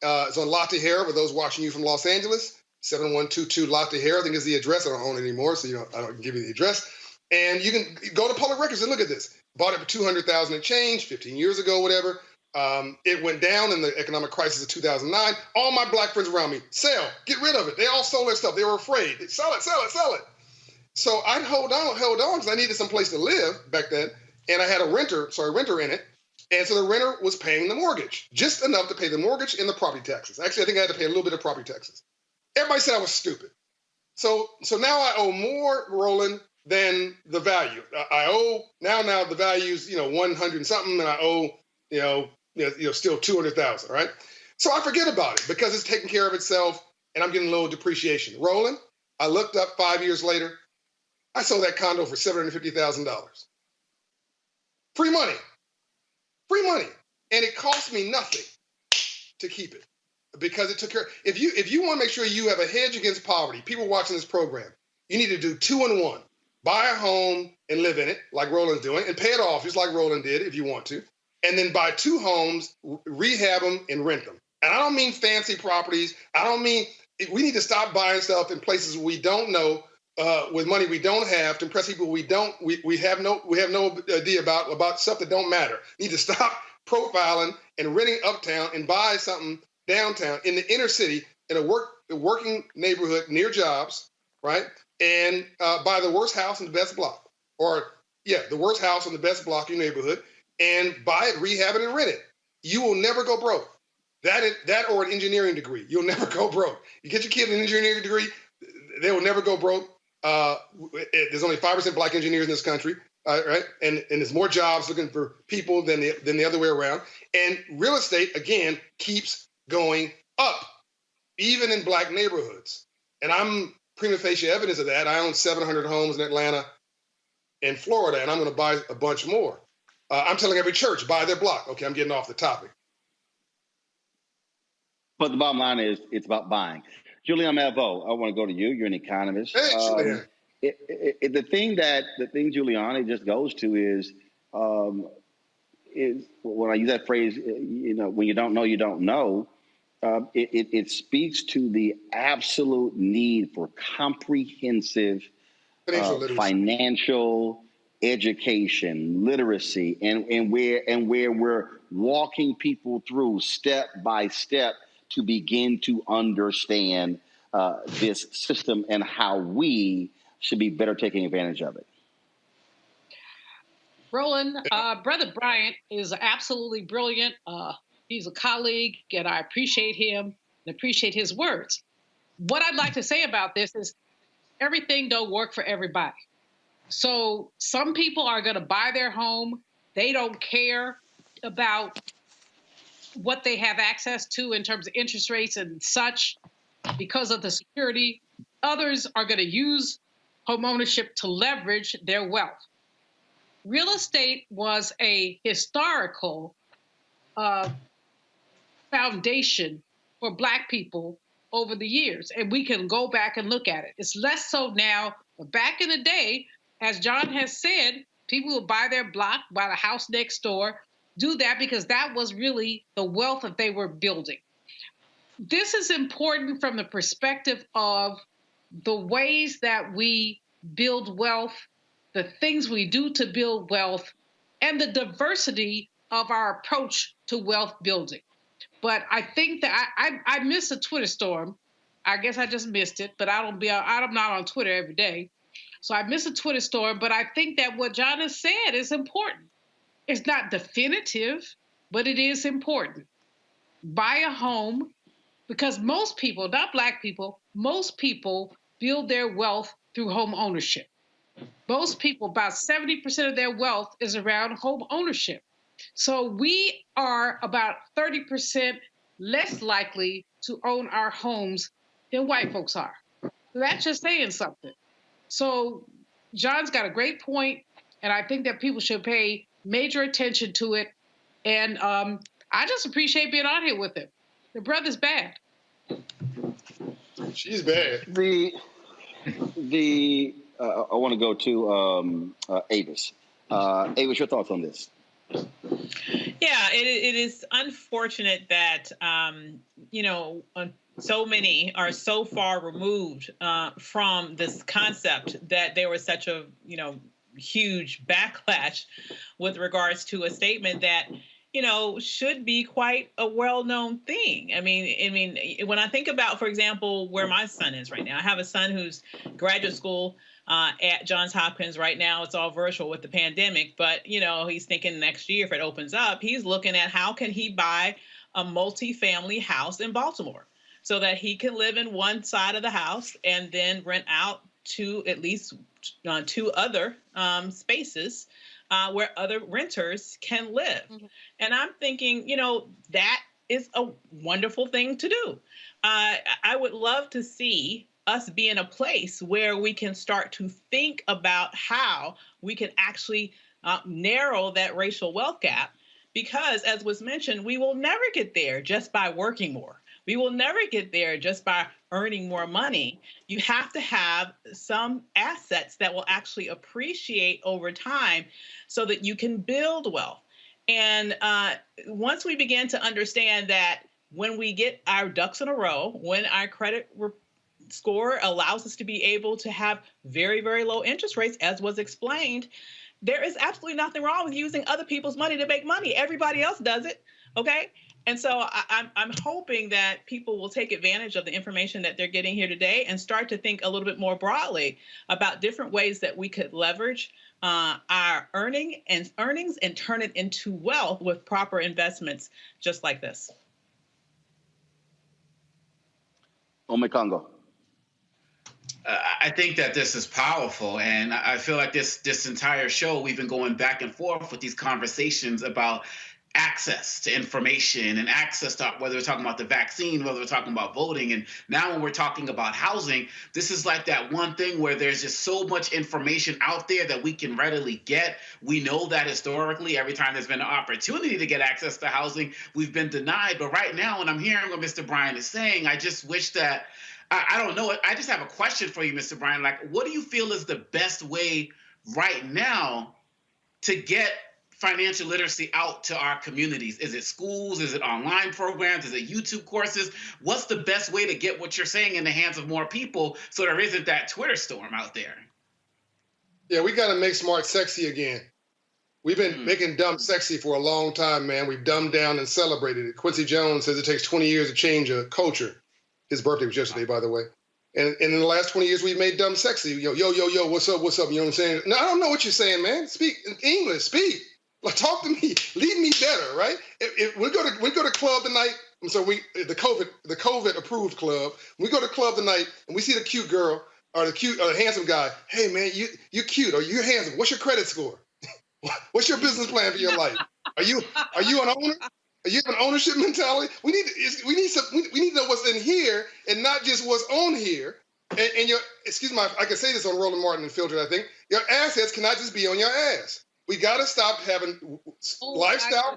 [SPEAKER 29] It's on La Tijera for those watching you from Los Angeles. 7122 La Tijera, I think is the address. I don't own it anymore, so I don't give you the address. And you can go to public records and look at this. Bought it for $200,000 and change 15 years ago, whatever. It went down in the economic crisis of 2009. All my black friends around me, sell, get rid of it. They all sold their stuff. They were afraid. Sell it, sell it, sell it. So I held on because I needed some place to live back then. And I had a renter in it. And so the renter was paying the mortgage, just enough to pay the mortgage and the property taxes. Actually, I think I had to pay a little bit of property taxes. Everybody said I was stupid. So now I owe more, Roland, than the value. I owe now the value's 100 and something, and I owe still 200,000, right? So I forget about it because it's taking care of itself, and I'm getting a little depreciation. Roland, I looked up 5 years later. I sold that condo for $750,000. Free money. And it cost me nothing to keep it because it took care. If you want to make sure you have a hedge against poverty, people watching this program, you need to do 2 in 1. Buy a home and live in it like Roland's doing and pay it off just like Roland did if you want to. And then buy 2 homes, rehab them and rent them. And I don't mean fancy properties. I don't mean we need to stop buying stuff in places we don't know. With money we don't have to impress people we have no idea about stuff that don't matter. Need to stop profiling and renting uptown and buy something downtown in the inner city in a working neighborhood near jobs, right? And buy the worst house in the best block, the worst house in the best block in your neighborhood, and buy it, rehab it, and rent it. You will never go broke. That or an engineering degree, you'll never go broke. You get your kid an engineering degree, they will never go broke. There's only 5% black engineers in this country, right? And there's more jobs looking for people than the other way around. And real estate, again, keeps going up, even in black neighborhoods. And I'm prima facie evidence of that. I own 700 homes in Atlanta and Florida, and I'm going to buy a bunch more. I'm telling every church, buy their block. Okay, I'm getting off the topic.
[SPEAKER 1] But the bottom line is it's about buying. Julian Malveaux, I want to go to you. You're an economist.
[SPEAKER 29] Hey, Julian.
[SPEAKER 1] The thing, Julian, it just goes to is when I use that phrase, when you don't know, you don't know. It speaks to the absolute need for comprehensive financial education, literacy, and where we're walking people through step by step to begin to understand this system and how we should be better taking advantage of it.
[SPEAKER 5] Roland, Brother Bryant is absolutely brilliant. He's a colleague, and I appreciate him and appreciate his words. What I'd like to say about this is everything don't work for everybody. So some people are going to buy their home. They don't care about what they have access to in terms of interest rates and such because of the security. Others are going to use home ownership to leverage their wealth. Real estate was a historical foundation for Black people over the years, and we can go back and look at it. It's less so now, but back in the day, as John has said, people would buy their block, buy the house next door, do that because that was really the wealth that they were building. This is important from the perspective of the ways that we build wealth, the things we do to build wealth, and the diversity of our approach to wealth building. But I think that I missed a Twitter storm. I guess I just missed it, but I'm not on Twitter every day. So I missed a Twitter storm, but I think that what John has said is important. It's not definitive, but it is important. Buy a home, because most people, not Black people, most people build their wealth through home ownership. Most people, about 70% of their wealth is around home ownership. So we are about 30% less likely to own our homes than white folks are. So that's just saying something. So John's got a great point, and I think that people should pay major attention to it. And I just appreciate being on here with him. The brother's bad.
[SPEAKER 29] She's bad.
[SPEAKER 1] I want to go to Avis. Avis, your thoughts on this?
[SPEAKER 4] Yeah, it is unfortunate that, so many are so far removed from this concept that there was such a, huge backlash with regards to a statement that, should be quite a well-known thing. I mean, when I think about, for example, where my son is right now, I have a son who's graduate school at Johns Hopkins right now. It's all virtual with the pandemic, but, he's thinking next year if it opens up, he's looking at how can he buy a multi-family house in Baltimore so that he can live in one side of the house and then rent out to at least 2 other spaces where other renters can live. Mm-hmm. And I'm thinking, that is a wonderful thing to do. I would love to see us be in a place where we can start to think about how we can actually narrow that racial wealth gap, because as was mentioned, we will never get there just by working more. We will never get there just by earning more money. You have to have some assets that will actually appreciate over time so that you can build wealth. And once we begin to understand that when we get our ducks in a row, when our credit score allows us to be able to have very, very low interest rates, as was explained, there is absolutely nothing wrong with using other people's money to make money. Everybody else does it, okay? And so I'm hoping that people will take advantage of the information that they're getting here today and start to think a little bit more broadly about different ways that we could leverage our earnings and turn it into wealth with proper investments just like this.
[SPEAKER 1] Omekongo.
[SPEAKER 6] I think that this is powerful, and I feel like this entire show we've been going back and forth with these conversations about access to information and access to, whether we're talking about the vaccine, whether we're talking about voting, and now when we're talking about housing, this is like that one thing where there's just so much information out there that we can readily get. We know that historically, every time there's been an opportunity to get access to housing, we've been denied. But right now, when I'm hearing what Mr. Bryant is saying, I just wish that, I don't know, I just have a question for you, Mr. Bryant. Like, what do you feel is the best way right now to get financial literacy out to our communities? Is it schools? Is it online programs? Is it YouTube courses? What's the best way to get what you're saying in the hands of more people so there isn't that Twitter storm out there?
[SPEAKER 29] Yeah, we got to make smart sexy again. We've been making dumb sexy for a long time, man. We've dumbed down and celebrated it. Quincy Jones says it takes 20 years to change a culture. His birthday was yesterday, by the way. And in the last 20 years, we've made dumb sexy. Yo, what's up? You know what I'm saying? No, I don't know what you're saying, man. Speak English, speak. Like, talk to me. Lead me better, right? If we go to club tonight. So the COVID approved club. We go to club tonight and we see the cute girl or the handsome guy. Hey, man, you cute or you're handsome. What's your credit score? What's your business plan for your life? Are you an owner? Are you have an ownership mentality? We need to know what's in here and not just what's on here. And your, excuse me, I can say this on Roland Martin Unfiltered, I think. Your assets cannot just be on your ass. We got to stop having lifestyle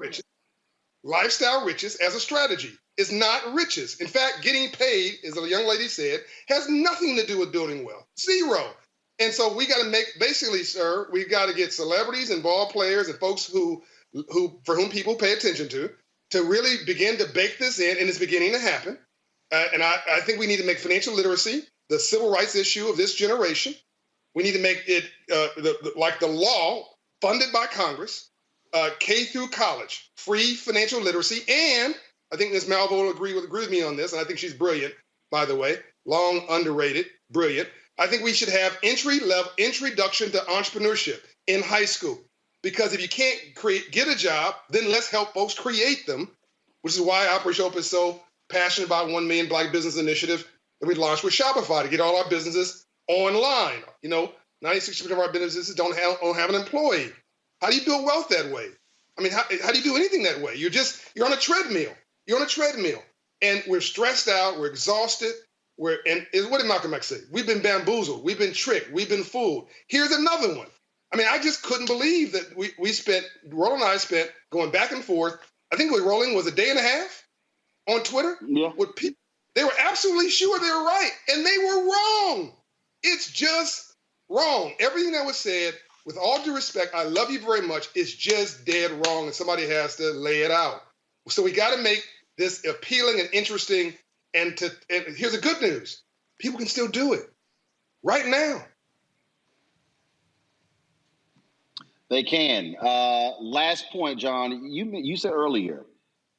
[SPEAKER 29] riches as a strategy. It's not riches. In fact, getting paid, as a young lady said, has nothing to do with building wealth. Zero. And so we got to basically, sir, we got to get celebrities and ball players and folks for whom people pay attention to really begin to bake this in, and it's beginning to happen. And I think we need to make financial literacy the civil rights issue of this generation. We need to make it like the law funded by Congress, K through college, free financial literacy. And I think Ms. Malvo will agree with me on this, and I think she's brilliant, by the way, long underrated, brilliant. I think we should have introduction to entrepreneurship in high school. Because if you can't get a job, then let's help folks create them, which is why Operation Hope is so passionate about 1 Million Black Business Initiative that we launched with Shopify to get all our businesses online. 96% of our businesses don't have an employee. How do you build wealth that way? I mean, how do you do anything that way? You're on a treadmill. You're on a treadmill. And we're stressed out. We're exhausted. What did Malcolm X say? We've been bamboozled. We've been tricked. We've been fooled. Here's another one. I mean, I just couldn't believe that Roland and I spent going back and forth. I think with Roland was a day and a half on Twitter. Yeah. With people, they were absolutely sure they were right, and they were wrong. It's just wrong. Everything that was said, with all due respect, I love you very much, it's just dead wrong, and somebody has to lay it out. So we got to make this appealing and interesting, and here's the good news. People can still do it right now.
[SPEAKER 1] They can. Last point, John. You said earlier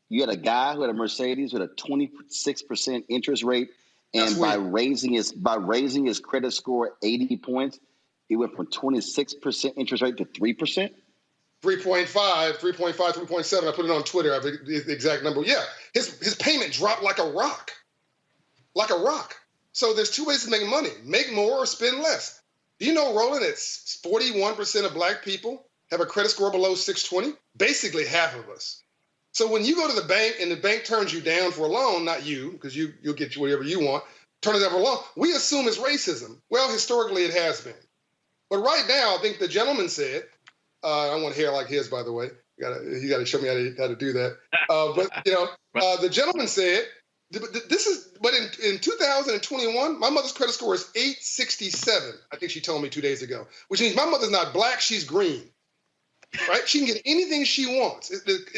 [SPEAKER 1] you had a guy who had a Mercedes with a 26% interest rate, and by raising his credit score 80 points, he went from 26% interest rate to 3%.
[SPEAKER 29] 3.5, 3.7. I put it on Twitter. I have the exact number. Yeah, his payment dropped like a rock, So there's two ways to make money: make more or spend less. Do you know, Roland, that 41% of Black people have a credit score below 620? Basically half of us. So when you go to the bank and the bank turns you down for a loan, not you, because you'll get whatever you want, turn it down for a loan, we assume it's racism. Well, historically it has been. But right now, I think the gentleman said, I want hair like his, by the way. You got to show me how to do that. The gentleman said, but in 2021, my mother's credit score is 867. I think she told me 2 days ago, which means my mother's not Black, she's green, right? She can get anything she wants.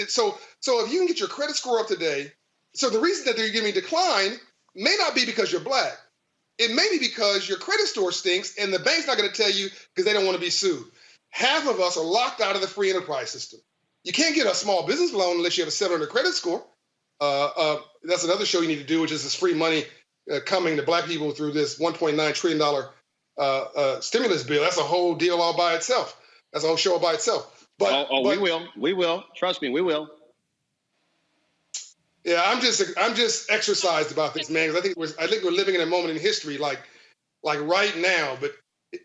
[SPEAKER 29] So if you can get your credit score up today, so the reason that they're giving decline may not be because you're Black. It may be because your credit score stinks and the bank's not going to tell you because they don't want to be sued. Half of us are locked out of the free enterprise system. You can't get a small business loan unless you have a 700 credit score. That's another show you need to do, which is this free money coming to Black people through this $1.9 trillion stimulus bill. That's a whole deal all by itself. That's a whole show all by itself. But we will. Trust me, we will. Yeah, I'm just exercised about this, man, because I think we're living in a moment in history, like right now. But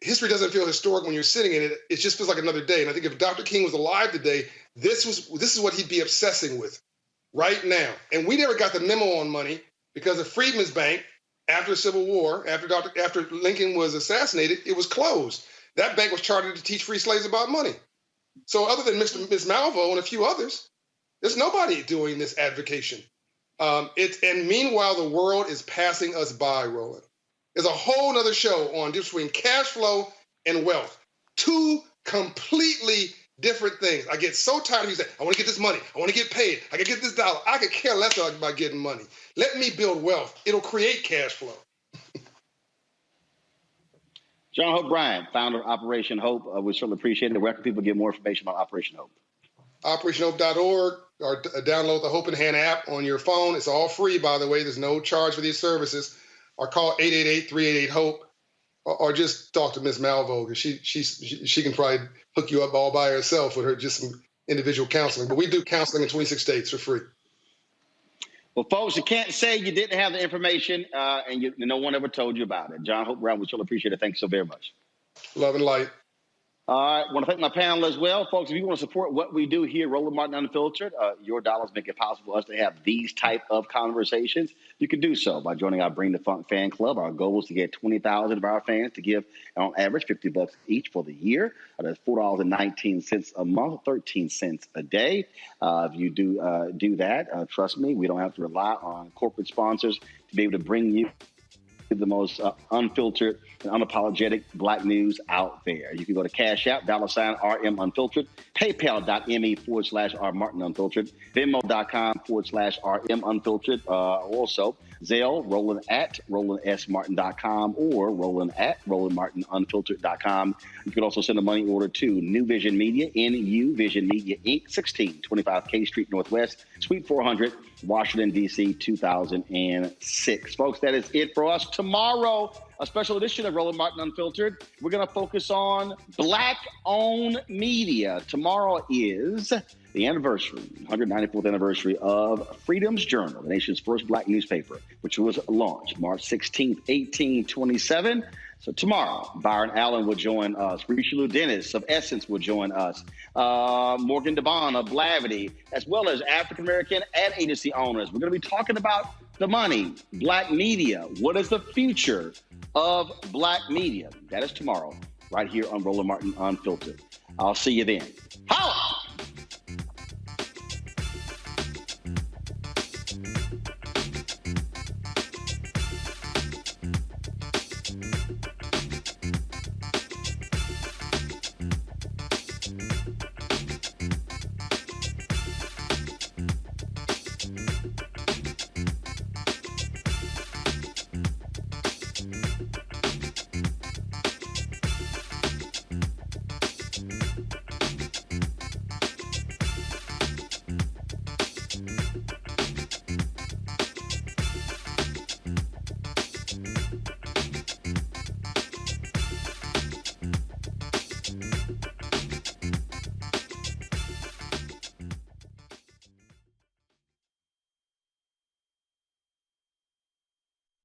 [SPEAKER 29] history doesn't feel historic when you're sitting in it. It just feels like another day. And I think if Dr. King was alive today, this is what he'd be obsessing with right now. And we never got the memo on money because of Freedmen's Bank after the Civil War, after Lincoln was assassinated, it was closed. That bank was chartered to teach free slaves about money. So other than Ms. Malvo and a few others, there's nobody doing this advocation. And meanwhile, the world is passing us by, Roland. There's a whole other show on difference between cash flow and wealth. Two completely different things. I get so tired of you saying, I want to get this money. I want to get paid. I can get this dollar. I could care less about getting money. Let me build wealth. It'll create cash flow.
[SPEAKER 1] John Hope Bryant, founder of Operation Hope. We certainly appreciate it. Where can people get more information about Operation Hope?
[SPEAKER 29] OperationHope.org, or download the Hope in Hand app on your phone. It's all free, by the way. There's no charge for these services. Or call 888-388-HOPE, or just talk to Ms. Malvo, because she can probably hook you up all by herself with her just some individual counseling. But we do counseling in 26 states for free.
[SPEAKER 1] Well, folks, you can't say you didn't have the information and no one ever told you about it. John Hope Bryant, we truly appreciate it. Thanks so very much.
[SPEAKER 29] Love and light.
[SPEAKER 1] All right. I want to thank my panel as well. Folks, if you want to support what we do here, Roland Martin Unfiltered, your dollars make it possible for us to have these type of conversations. You can do so by joining our Bring the Funk fan club. Our goal is to get 20,000 of our fans to give, on average, $50 each for the year. That's $4.19 a month, 13 cents a day. If you do that, trust me, we don't have to rely on corporate sponsors to be able to bring you the most unfiltered and unapologetic Black news out there. You can go to Cash App, $RM Unfiltered, PayPal.me/R Martin Unfiltered, Venmo.com/RM Unfiltered, also Zelle, Roland at RolandSMartin.com or Roland at RolandMartinUnfiltered.com. You can also send a money order to New Vision Media, NU Vision Media Inc., 1625 K Street Northwest, Suite 400, Washington, D.C., 2006. Folks, that is it for us. Tomorrow, a special edition of Roland Martin Unfiltered. We're going to focus on Black-owned media. Tomorrow is the anniversary, 194th anniversary of Freedom's Journal, the nation's first Black newspaper, which was launched March 16th, 1827. So tomorrow, Byron Allen will join us. Richelieu Dennis of Essence will join us. Morgan DeBon of Blavity, as well as African-American ad agency owners. We're going to be talking about the money, Black media. What is the future of Black media? That is tomorrow, right here on Roland Martin Unfiltered. I'll see you then. Holla!